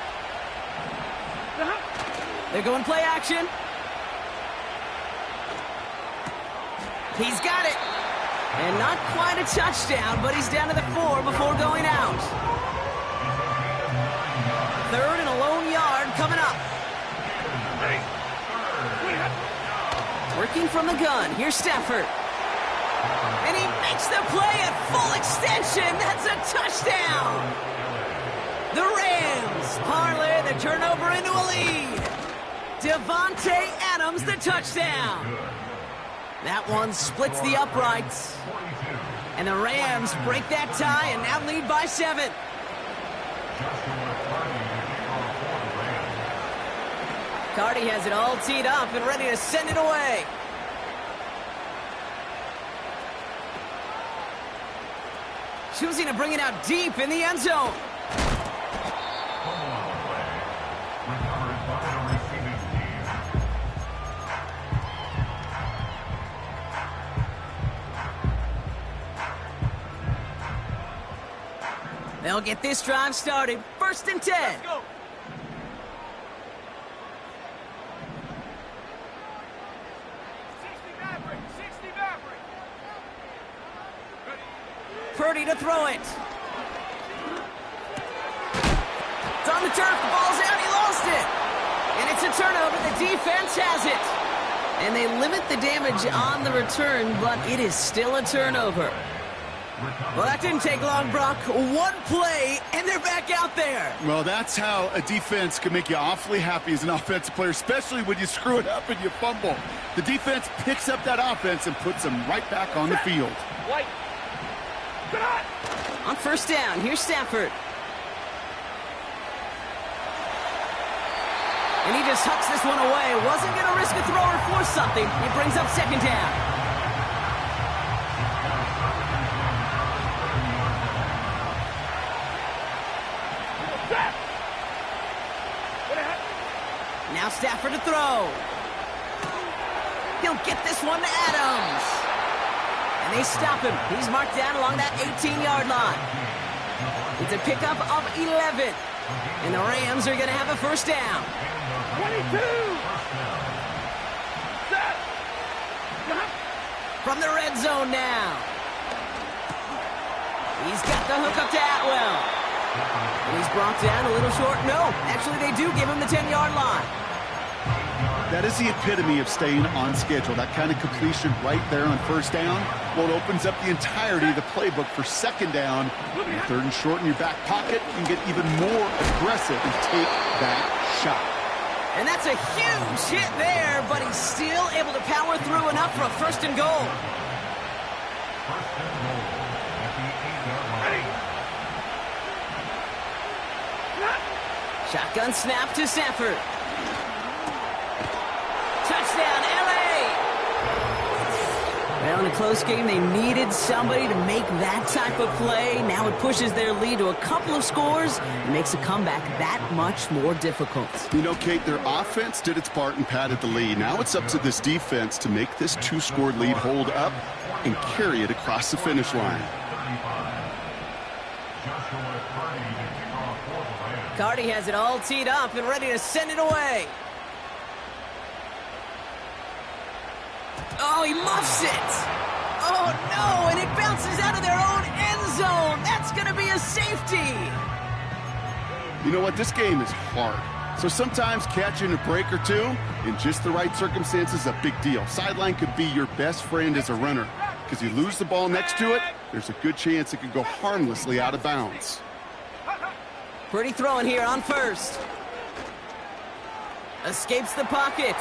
They're going play action. He's got it. And not quite a touchdown, but he's down to the 4 before going out. 3rd and a lone yard coming up. Working from the gun. Here's Stafford. And he makes the play at full extension. That's a touchdown. The Rams parlay the turnover into a lead. Devontae Adams, the touchdown. That one splits the uprights. And the Rams break that tie and now lead by 7. Carty has it all teed up and ready to send it away. Choosing to bring it out deep in the end zone. They'll get this drive started. 1st and 10. Let's go. Purdy to throw it. It's on the turf. The ball's out. He lost it. And it's a turnover. The defense has it. And they limit the damage on the return, but it is still a turnover. Well, that didn't take long, Brock. One play, and they're back out there. Well, that's how a defense can make you awfully happy as an offensive player, especially when you screw it up and you fumble. The defense picks up that offense and puts them right back on the field. White. On 1st down, here's Stafford. And he just hucks this one away. Wasn't going to risk a throw or force something. It brings up 2nd down. Now Stafford to throw. He'll get this one to Adams. And they stop him. He's marked down along that 18-yard line. It's a pickup of 11. And the Rams are going to have a 1st down. 22. From the red zone now. He's got the hook up to Atwell. And he's brought down a little short. No, actually they do give him the 10-yard line. That is the epitome of staying on schedule. That kind of completion right there on 1st down. Well, it opens up the entirety of the playbook for 2nd down. 3rd and short in your back pocket. You can get even more aggressive and take that shot. And that's a huge hit there, but he's still able to power through enough for a 1st and goal. Shotgun snap to Stafford. Touchdown, L.A. Well, in a close game, they needed somebody to make that type of play. Now it pushes their lead to a couple of scores and makes a comeback that much more difficult. You know, Kate, their offense did its part and padded the lead. Now it's up to this defense to make this 2-score lead hold up and carry it across the finish line. Carty has it all teed up and ready to send it away. Oh, he muffs it. Oh, no, and it bounces out of their own end zone. That's going to be a safety. You know what? This game is hard. So sometimes catching a break or two in just the right circumstances is a big deal. Sideline could be your best friend as a runner because you lose the ball next to it, there's a good chance it could go harmlessly out of bounds. Pretty throwing here on 1st. Escapes the pocket.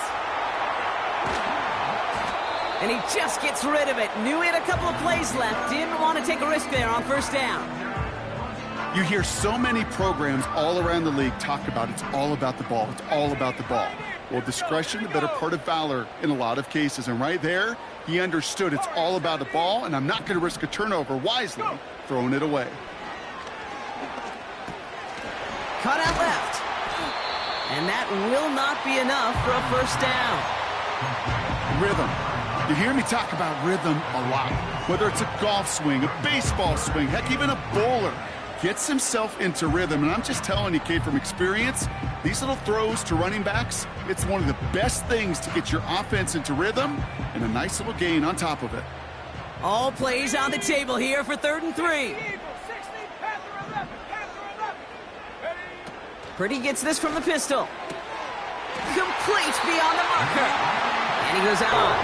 And he just gets rid of it. Knew he had a couple of plays left. Didn't want to take a risk there on 1st down. You hear so many programs all around the league talk about it's all about the ball. It's all about the ball. Well, discretion, the better part of valor in a lot of cases. And right there, he understood it's all about the ball, and I'm not going to risk a turnover wisely, throwing it away. Cut out left. And that will not be enough for a 1st down. Rhythm. You hear me talk about rhythm a lot. Whether it's a golf swing, a baseball swing, heck, even a bowler gets himself into rhythm. And I'm just telling you, Kate, from experience, these little throws to running backs, it's one of the best things to get your offense into rhythm and a nice little gain on top of it. All plays on the table here for 3rd and 3. Purdy gets this from the pistol. Complete beyond the marker. And he goes out.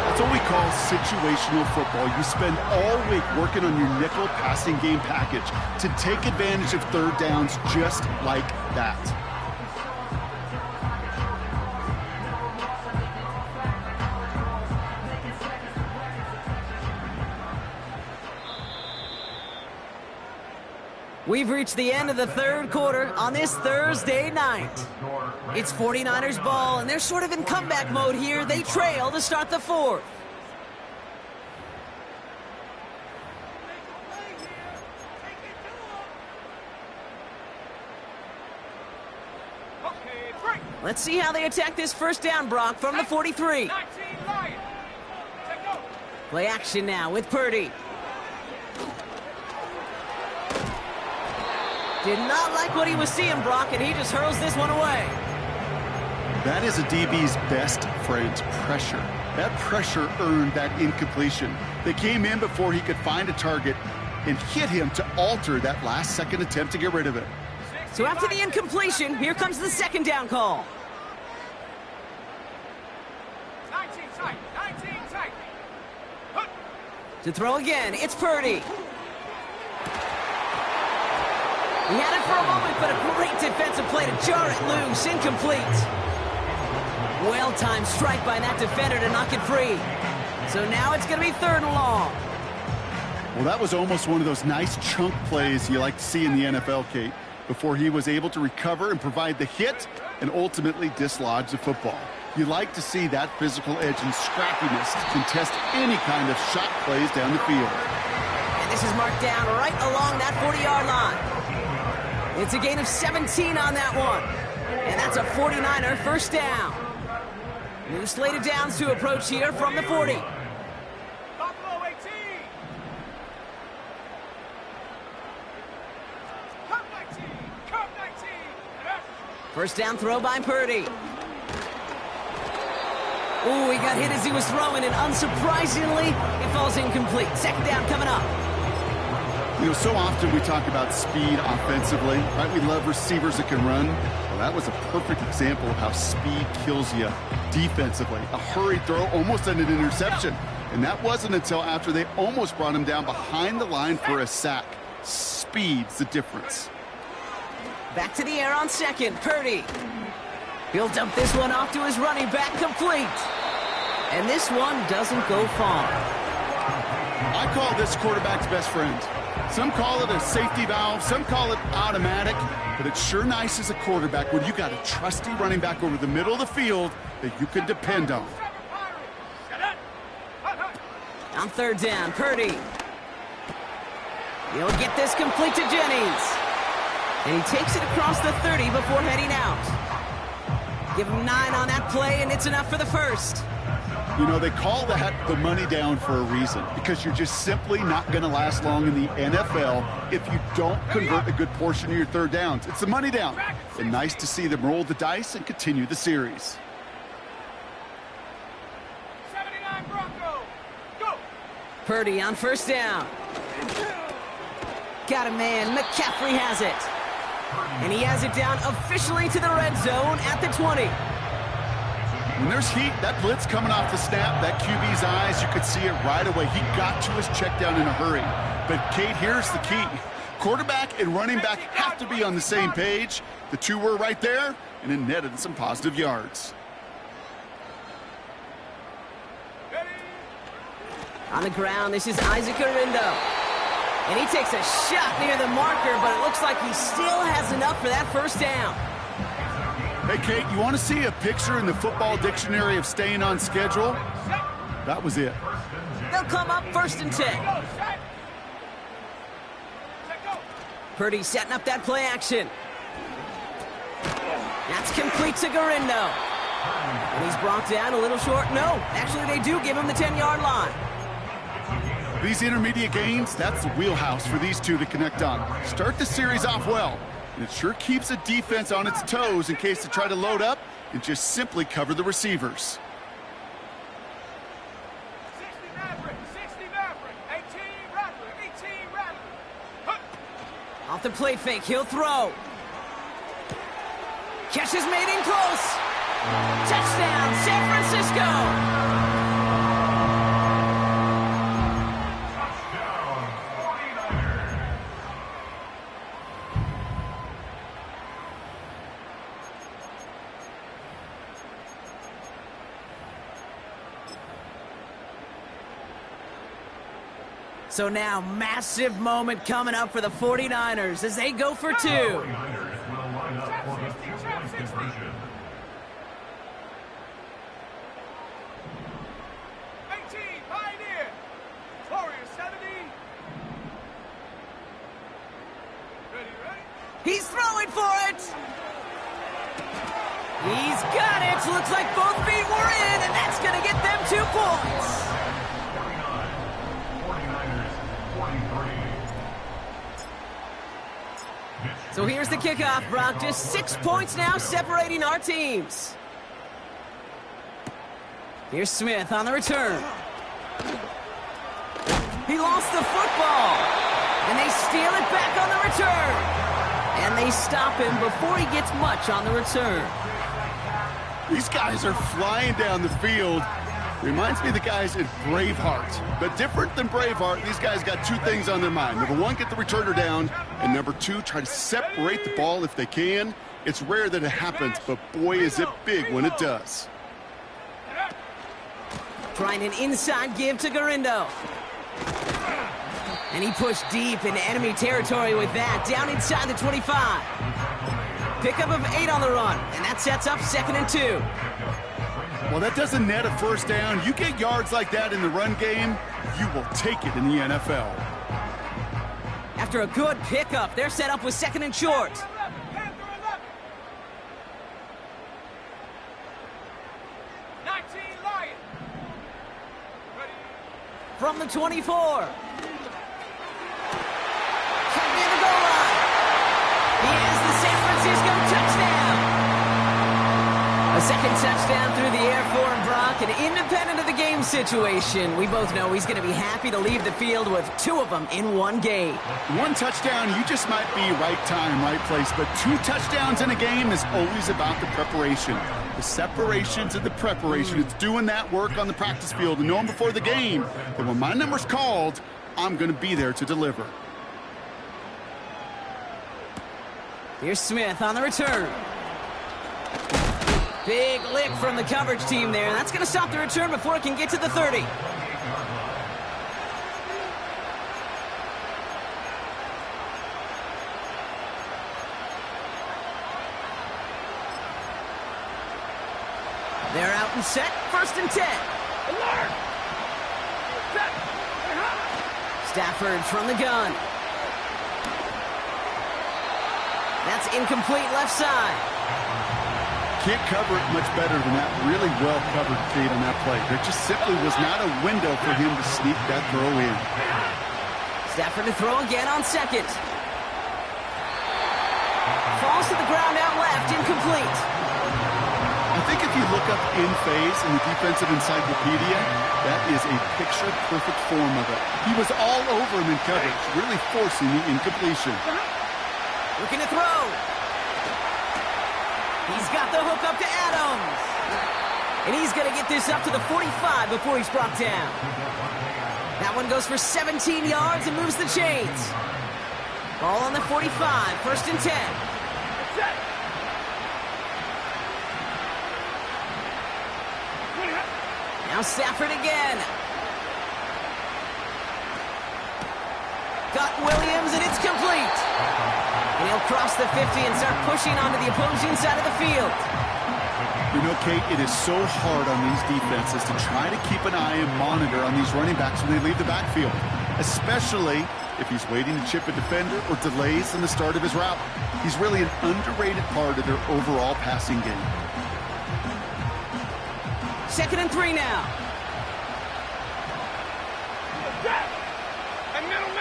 That's what we call situational football. You spend all week working on your nickel passing game package to take advantage of 3rd downs just like that. We've reached the end of the third quarter on this Thursday night. It's 49ers ball, and they're sort of in comeback mode here. They trail to start the fourth. Let's see how they attack this first down, Brock, from the 43. Play action now with Purdy. Did not like what he was seeing, Brock, and he just hurls this one away. That is a DB's best friend, pressure. That pressure earned that incompletion. They came in before he could find a target and hit him to alter that last-second attempt to get rid of it. So after the incompletion, here comes the second down call. 19 tight, 19 tight. To throw again, it's Purdy. He had it for a moment, but a great defensive play to jar it loose, incomplete. Well-timed strike by that defender to knock it free. So now it's going to be 3rd and long. Well, that was almost one of those nice chunk plays you like to see in the NFL, Kate, before he was able to recover and provide the hit and ultimately dislodge the football. You like to see that physical edge and scrappiness to contest any kind of shot plays down the field. And this is marked down right along that 40-yard line. It's a gain of 17 on that one. And that's a 49er first down. New slated downs to approach here from the 40. Buffalo 18. Come 19. Come 19. First down throw by Purdy. Ooh, he got hit as he was throwing, and unsurprisingly, it falls incomplete. Second down coming up. You know, so often we talk about speed offensively, right? We love receivers that can run. Well, that was a perfect example of how speed kills you defensively. A hurried throw, almost an interception. And that wasn't until after they almost brought him down behind the line for a sack. Speed's the difference. Back to the air on second, Purdy. He'll dump this one off to his running back, complete. And this one doesn't go far. I call this quarterback's best friend. Some call it a safety valve, some call it automatic, but it's sure nice as a quarterback when you got a trusty running back over the middle of the field that you can depend on. On 3rd down, Purdy. He'll get this complete to Jennings. And he takes it across the 30 before heading out. Give him 9 on that play, and it's enough for the first. You know, they call that the money down for a reason, because you're just simply not going to last long in the NFL if you don't convert a good portion of your 3rd downs. It's the money down. And nice to see them roll the dice and continue the series. 79 Bronco. Go. Purdy on 1st down. Got a man. McCaffrey has it. And he has it down officially to the red zone at the 20. When there's heat, that blitz coming off the snap, that QB's eyes, you could see it right away. He got to his check down in a hurry. But, Kate, here's the key. Quarterback and running back have to be on the same page. The two were right there, and it netted some positive yards. On the ground, this is Isaac Arindo. And he takes a shot near the marker, but it looks like he still has enough for that first down. Hey, Kate, you want to see a picture in the football dictionary of staying on schedule? That was it. They'll come up 1st and 10. Purdy setting up that play action. That's complete to Garindo. And he's brought down a little short. No, actually they do give him the 10-yard line. These intermediate gains, that's the wheelhouse for these two to connect on. Start the series off well. And it sure keeps the defense on its toes in case they try to load up and just simply cover the receivers. 60 Maverick, 18 Rattler, 18 Rattler. Off the play fake, he'll throw. Catch is made in close. Touchdown, San Francisco. So now, massive moment coming up for the 49ers as they go for two. 49ers will line up for the two-point conversion. 18, Pioneer. Warrior 70. Ready? He's throwing for it. He's got it. Looks like both feet were in, and that's going to get them 2 points. 49ers 43. So here's the kickoff, Brock. Just 6 points now separating our teams. Here's Smith on the return. He lost the football. And they steal it back on the return. And they stop him before he gets much on the return. These guys are flying down the field. Reminds me of the guys in Braveheart. But different than Braveheart, these guys got 2 things on their mind. Number 1, get the returner down. And number 2, try to separate the ball if they can. It's rare that it happens, but boy, is it big when it does. Trying an inside give to Garindo. And he pushed deep into enemy territory with that, down inside the 25. Pickup of 8 on the run, and that sets up 2nd and 2. Well, that doesn't net a first down. You get yards like that in the run game, you will take it in the NFL. After a good pickup, they're set up with 2nd and short. Panther 11. 19, Lion. Ready? From the 24. Near the goal line. He is the San Francisco touchdown. A 2nd touchdown through the air for him, Brock, and independent of the game situation. We both know he's going to be happy to leave the field with 2 of them in 1 game. 1 touchdown, you just might be right time, right place. But 2 touchdowns in a game is always about the preparation. The separations and the preparation. It's doing that work on the practice field and knowing before the game that when my number's called, I'm going to be there to deliver. Here's Smith on the return. Big lick from the coverage team there. That's going to stop the return before it can get to the 30. They're out and set. 1st and 10. Alert! Set. Stafford from the gun. That's incomplete left side. Can't cover it much better than that. Really well-covered feed on that play. There just simply was not a window for him to sneak that throw in. Stafford to throw again on 2nd. Falls to the ground out left, incomplete. I think if you look up in phase in the defensive encyclopedia, that is a picture-perfect form of it. He was all over him in coverage, really forcing the incompletion. Looking to throw. He's got the hook up to Adams. And he's going to get this up to the 45 before he's brought down. That one goes for 17 yards and moves the chains. Ball on the 45, 1st and 10. Set. Now Stafford again. Got Williams, and it's complete. And he'll cross the 50 and start pushing onto the opposing side of the field. You know, Kate, it is so hard on these defenses to try to keep an eye and monitor on these running backs when they leave the backfield, especially if he's waiting to chip a defender or delays in the start of his route. He's really an underrated part of their overall passing game. 2nd and 3 now. And middle.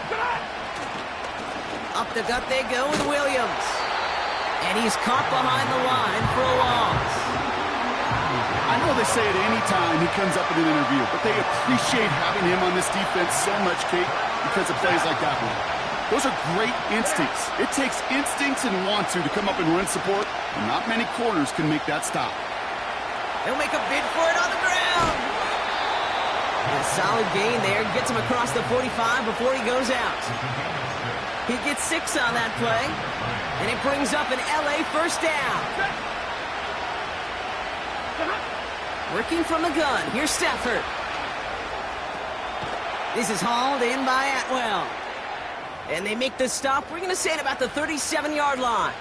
Good. Up the gut they go with Williams. And he's caught behind the line for a loss. I know they say it any time he comes up in an interview, but they appreciate having him on this defense so much, Kate, because of plays like that one. Those are great instincts. It takes instincts and want to come up and run support, and not many corners can make that stop. He'll make a bid for it on the ground. A solid gain there. Gets him across the 45 before he goes out. He gets 6 on that play. And it brings up an LA first down. Working from the gun. Here's Stafford. This is hauled in by Atwell. And they make the stop. We're going to say at about the 37-yard line.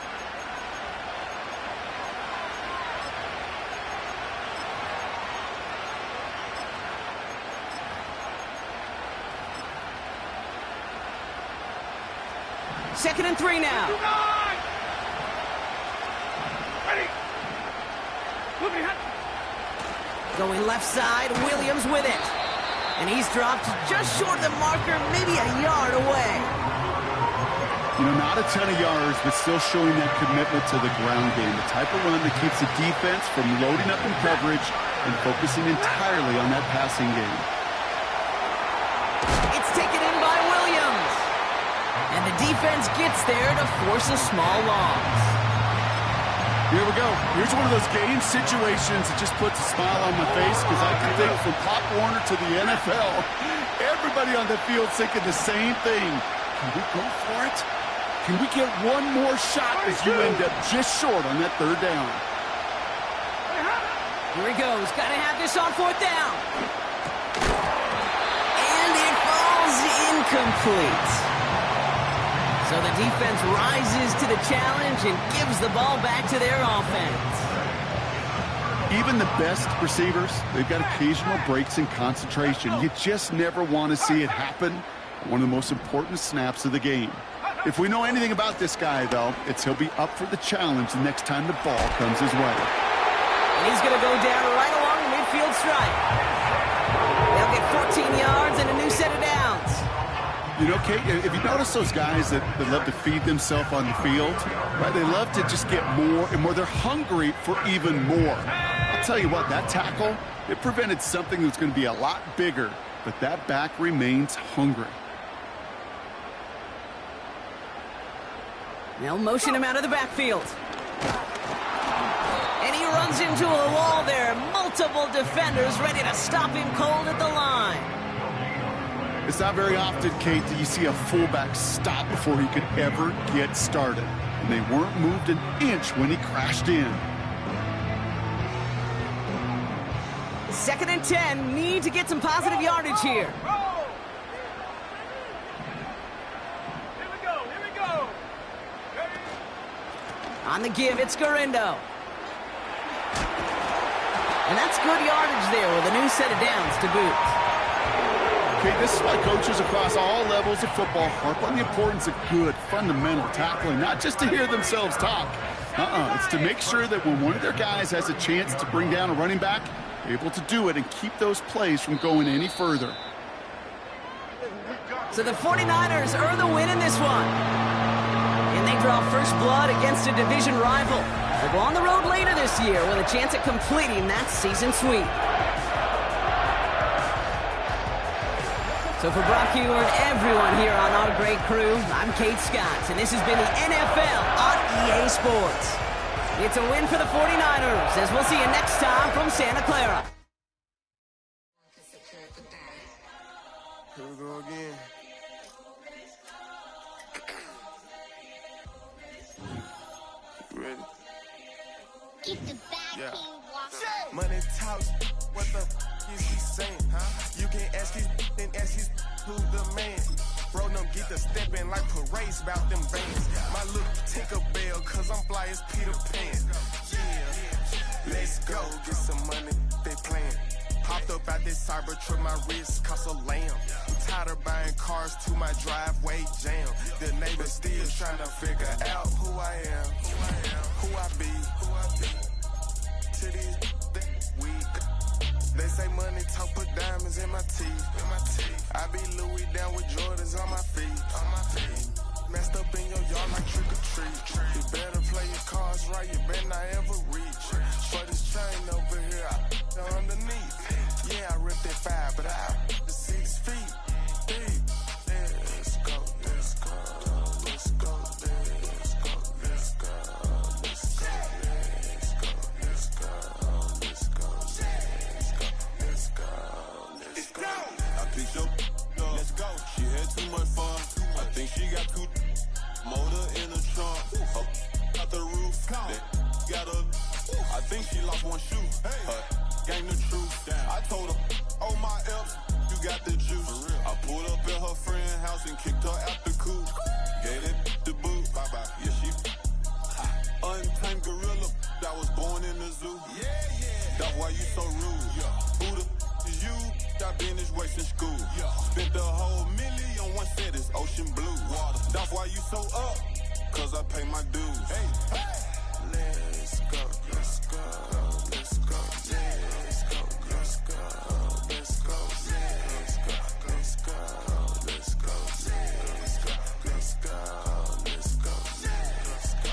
Second and 3 now. Ready. Moving. Going left side, Williams with it. And he's dropped just short of the marker, maybe a yard away. You know, not a ton of yards, but still showing that commitment to the ground game. The type of run that keeps the defense from loading up in coverage and focusing entirely on that passing game. It's taken in by Williams. And the defense gets there to force a small loss. Here we go. Here's one of those game situations that just puts a smile on my face because I can think from Pop Warner to the NFL, everybody on the field thinking the same thing. Can we go for it? Can we get one more shot as you end up just short on that third down? Here he goes. Got to have this on fourth down. And it falls incomplete. So the defense rises to the challenge and gives the ball back to their offense. Even the best receivers, they've got occasional breaks in concentration. You just never want to see it happen. One of the most important snaps of the game. If we know anything about this guy, though, it's he'll be up for the challenge the next time the ball comes his way. And he's going to go down right along the midfield stripe. They'll get 14 yards and a new set of downs. You know, Kate, if you notice those guys that love to feed themselves on the field, right? They love to just get more and more. They're hungry for even more. I'll tell you what, that tackle, it prevented something that's going to be a lot bigger, but that back remains hungry. They'll motion him out of the backfield. And he runs into a wall there. Multiple defenders ready to stop him cold at the line. It's not very often, Kate, that you see a fullback stop before he could ever get started. And they weren't moved an inch when he crashed in. 2nd and 10. Need to get some positive yardage here. Here we go. On the give, it's Garindo. And that's good yardage there with a new set of downs to boot. Okay, this is why coaches across all levels of football harp on the importance of good, fundamental tackling, not just to hear themselves talk. It's to make sure that when one of their guys has a chance to bring down a running back, they're able to do it and keep those plays from going any further. So the 49ers earn the win in this one. And they draw first blood against a division rival. They'll go on the road later this year with a chance at completing that season sweep. So for Brock Huard and everyone here on our great crew, I'm Kate Scott, and this has been the NFL on EA Sports. It's a win for the 49ers, as we'll see you next time from Santa Clara. Here we go again. Ready? Get the back Money talks, what the is he saying? You can ask his and ask his who the man. Bro, them get the stepping like parades about them bands. My little Tinkerbell, cause I'm fly as Peter Pan. Yeah, let's go, get some money, they playing. Hopped up out this Cybertruck, my wrist cost a lamb. I'm tired of buying cars to my driveway jam. The neighbors still trying to figure out who I am, who I be. To these weak. They say money talk, put diamonds in my teeth. I be Louis down with Jordans on my feet. Messed up in your yard like trick or treat. You better play your cards right, you better not ever reach. For this chain over here, I underneath. Yeah, I ripped that 5, but I 6 feet deep. Let's go, let's go, let's go, let's go, let's go, let's go, let's go, let's go, let's go, let's go, let's go. I picked your let's go. She had too much fun. I think she got too motor in the trunk. Out the roof. Got a. I think she lost one shoe. Gang the truth. I told her, oh my F's, you got the juice. I Pulled up at her friend's house and kicked her out the coop. Gave that the boot. Bye-bye. Yeah, she untamed gorilla that was born in the zoo. That's why you so rude. Who the is you? That been this way since school. Spent the whole million on one set, it's ocean blue. That's why you so up, cause I pay my dues. Hey, let's go, let's go, let's go, let's go, let's go, let's go, let's go, let's go, let's go, let's go, let's go, let's go, let's go, let's go.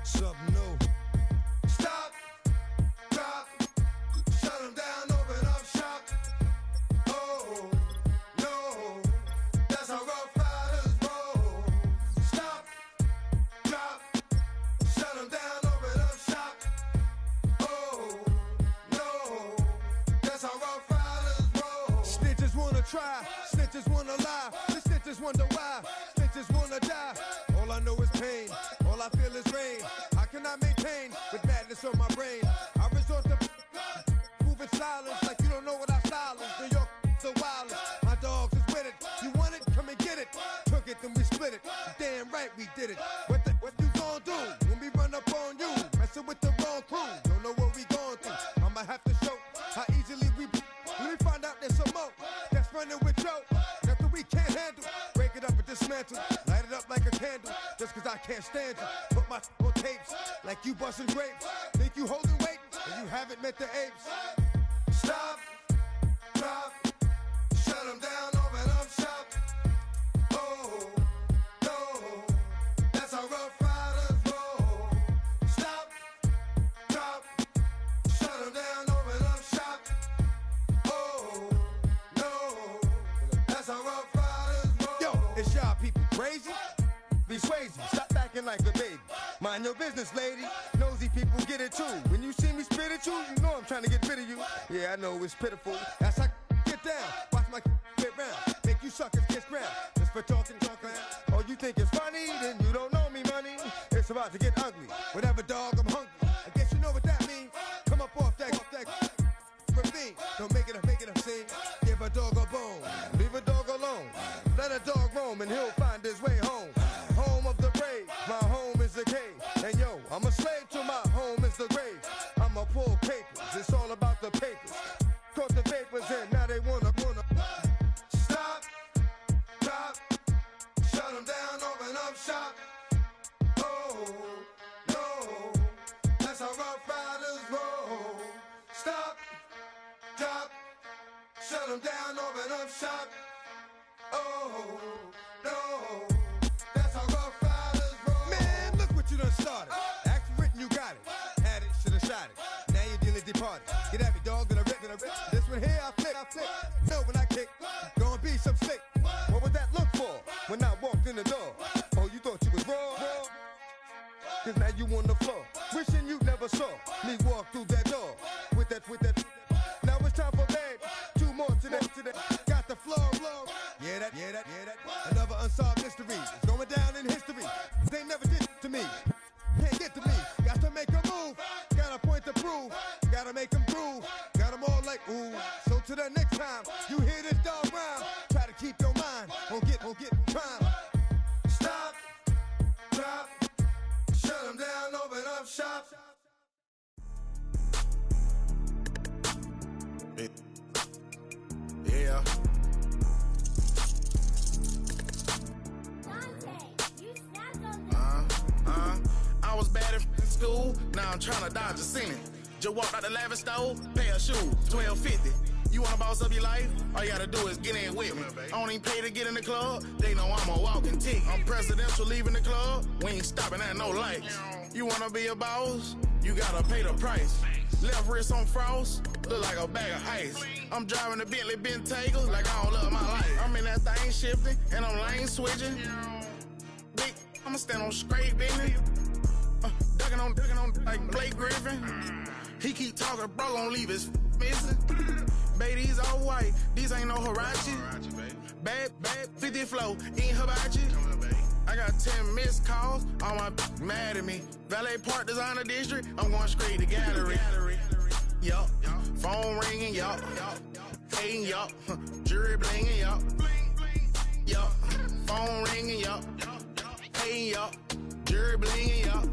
Something new. Stop, drop, shut them down, open up shop. Oh, no, that's how Rough Riders roll. Stop, drop, shut them down, open up shop. Oh, no, that's how Rough Riders roll. Snitches wanna try, snitches wanna lie, the snitches wonder why, snitches wanna die. All I know is pain, all I feel is rain. How can I maintain with madness on my brain? I resort to moving silence like you don't know what I style is. New York, the wildest. My dogs is with it. You want it? Come and get it. Took it, then we split it. Damn right we did it. What you gonna do when we run up on you? Messing with the wrong crew. Don't know what we going through. I'ma have to show how easily we. Let me find out there's some more that's running with Joe. Nothing we can't handle. Break it up and dismantle. Light it up like a candle. Just cause I can't stand you. Put my on tapes like you busting grapes. Think you holding weight and you haven't met the apes. Stop, drop, shut them down, open up shop. Oh, no, that's how Rough Riders roll. Stop, drop, shut them down, open up shop. Oh, no, that's how Rough Riders roll. Yo, is y'all people crazy? Be swayzy, stop acting like a baby. Mind your business, lady. Nosy people get it too. When you see me spit at you, you know I'm trying to get rid of you. Yeah, I know it's pitiful. That's how get down. Watch my get round. Make you suckers kiss ground. Just for talking. Oh, you think it's funny? Then you don't know me, money. It's about to get ugly. Whatever, dog, I'm hungry. I guess you know what that means. Come up off that ravine. Don't make it a scene. Give a dog a bone. Leave a dog alone. Let a dog roam and he'll find his way home. Home of the brave. My home is the cave. And yo, I'm a slave to my home is the grave. I'ma pull papers. It's all about the papers. Caught the papers and now they wanna stop, drop, shut them down, open up shop. Oh, no, that's how Rough Riders roll. Stop, drop, shut them down, open up shop. Oh, no, that's how Rough Riders roll. Man, look what you done started. Act written, you got it. Had it, should've shot it. Now you're dealing departed. Get at me, dog, gonna rip. This one here, I flip. No, when I kick, gonna be some sick. What would that look for when I walked in the door? Oh, you thought you was raw? Cause now you on the floor. Wishing you never saw me walk through that door. With that. Now it's time for bed. Two more today. Got the floor. Yeah, that. Another unsolved mystery. It's going down in history. They never did to me. Can't get to me. Got to make a move. Got a point to prove. Gotta make them prove. Got them all like, ooh. So to the next time you hear this dog rhyme, try to keep your mind on get prime. Stop, open up shop. Yeah. I was bad in school, now I'm trying to dodge a sentence. Just walked out the lavish store, pair of shoes, $12.50. You wanna boss up your life? All you gotta do is get in with me. I don't even pay to get in the club, they know I'm a walking ticket. I'm presidential leaving the club, we ain't stopping at no lights. You wanna be a boss? You gotta pay the price. Left wrist on frost, look like a bag of ice. I'm driving a Bentley Bentayga like I don't love my life. I'm in that thing shifting, and I'm lane switching. Big, I'ma stand on straight business. Ducking on like Blake Griffin. He keep talking, bro, gon' leave his missing. Baby, these all white, these ain't no Hirachi. Bad, 50 flow, ain't hibachi. I got 10 missed calls, all my mad at me. Valet Park Designer District, I'm going straight to gallery. Yup, phone ringing, yup. Hating, yup. Jury blinging, yup. Yup, phone ringing, yup. Hating, yup. Jury blinging, yup.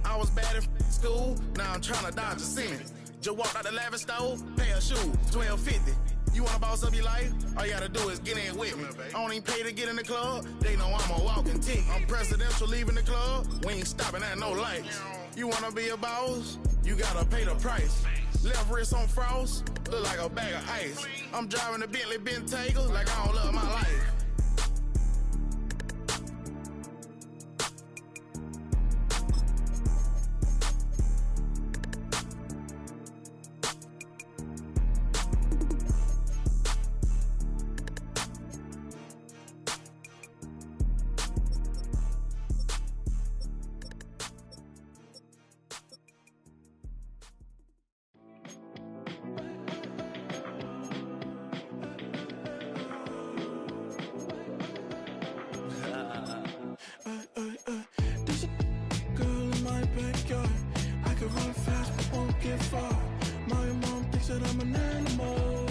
I was bad in school, now I'm trying to dodge a sentence. Just walked out the lavish store, pair of shoes, $12.50. You wanna boss up your life? All you gotta do is get in with me. I don't even pay to get in the club, they know I'm a walking ticket. I'm presidential leaving the club, we ain't stopping at no lights. You wanna be a boss? You gotta pay the price. Left wrist on frost, look like a bag of ice. I'm driving a Bentley Bentayga like I don't love my life. There's a girl in my backyard. I can run fast but won't get far. My mom thinks that I'm an animal.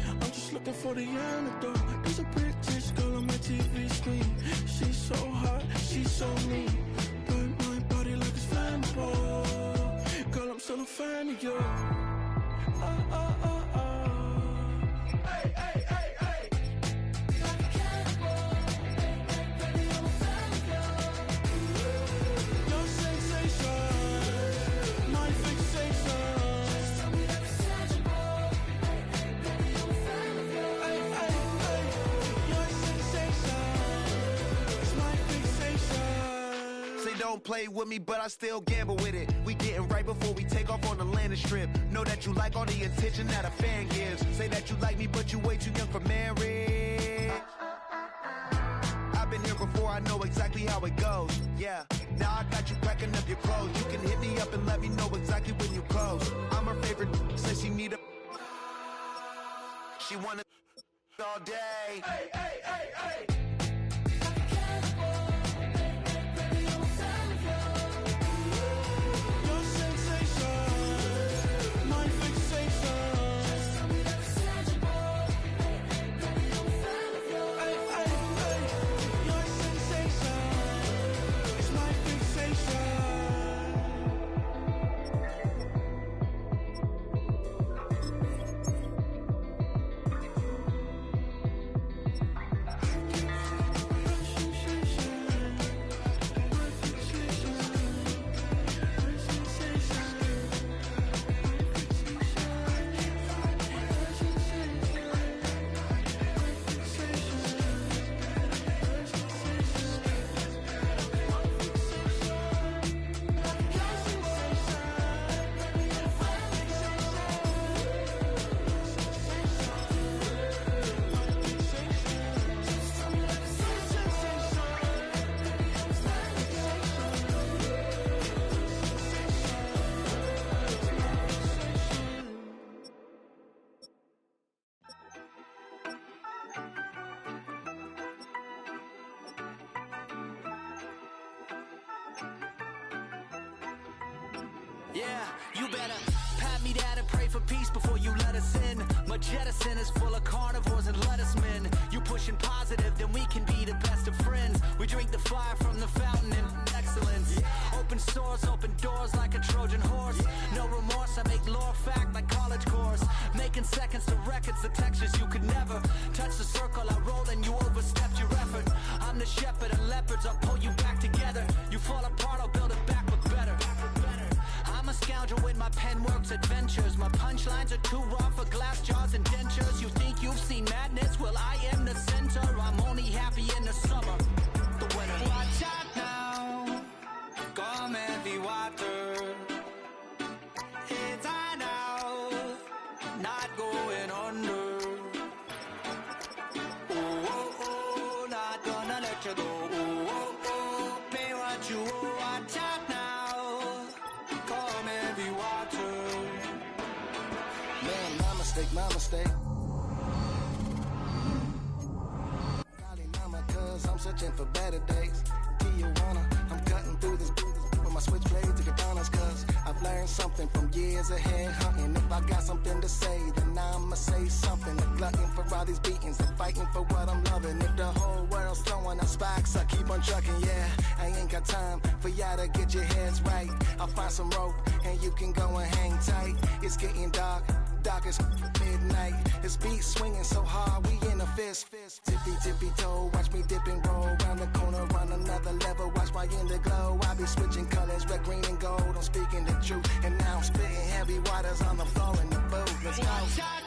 I'm just looking for the antidote. There's a British girl on my TV screen. She's so hot, she's so mean. Burn my body like it's flammable. Girl, I'm still a fan of you. Hey, hey, hey, hey. Like a cannibal. Baby, I'm a fan of you. Your sensation, my fixation. Just tell me that it's tangible. Hey, hey, baby, I'm a fan of you. Hey, hey, hey. Your sensation is my fixation. Say don't play with me, but I still gamble with it. We getting right before we take off on the landing strip. Know that you like all the attention that a fan gives. Say that you like me, but you way too young for marriage. I've been here before, I know exactly how it goes. Yeah, now I got you packing up your clothes. You can hit me up and let me know exactly when you close. I'm her favorite, says she need a... She wanna all day. Hey, hey, hey, hey. Yeah, you better pat me down and pray for peace before you let us in. My jettison is full of carnivores and lettucemen. You pushing positive, then we can be the best of friends. We drink the fire from the fountain in excellence. Open sores, open doors like a Trojan horse. No remorse, I make lore fact like college course. Making seconds to records, the textures you could never touch the circle I roll and you overstepped your effort. I'm the shepherd of leopards, I'll pull you back together. You fall apart, I'll build it back but better. I'm a scoundrel with my pen works adventures. My punchlines are too raw for glass jars and dentures. You think you've seen madness? Well, I am the center. I'm only happy in the summer. The winter. Watch out now. Come heavy water. It's high now. Not going under. Oh, oh, oh. Not gonna let you go. Oh, oh, oh. Pay what you owe. Watch out now. Come heavy water. Man, my mistake. Golly mama, cause I'm searching for better days. Tijuana, I'm cutting through this with my switchblade to katanas, cause I've learned something from years of head hunting. If I got something to say, then I'ma say something. A glutton for all these beatings and fighting for what I'm loving. If the whole world's throwing up spikes, I keep on trucking, yeah. I ain't got time for y'all to get your heads right. I'll find some rope and you can go and hang tight. It's getting dark as midnight. This beat swinging so hard, we in a fist. Tippy toe, watch me dip and roll. Round the corner, on another level, watch my in the glow. I be switching colors, red, green, and gold. I'm speaking the truth, and now I'm spitting heavy waters on the floor in the booth. Let's go.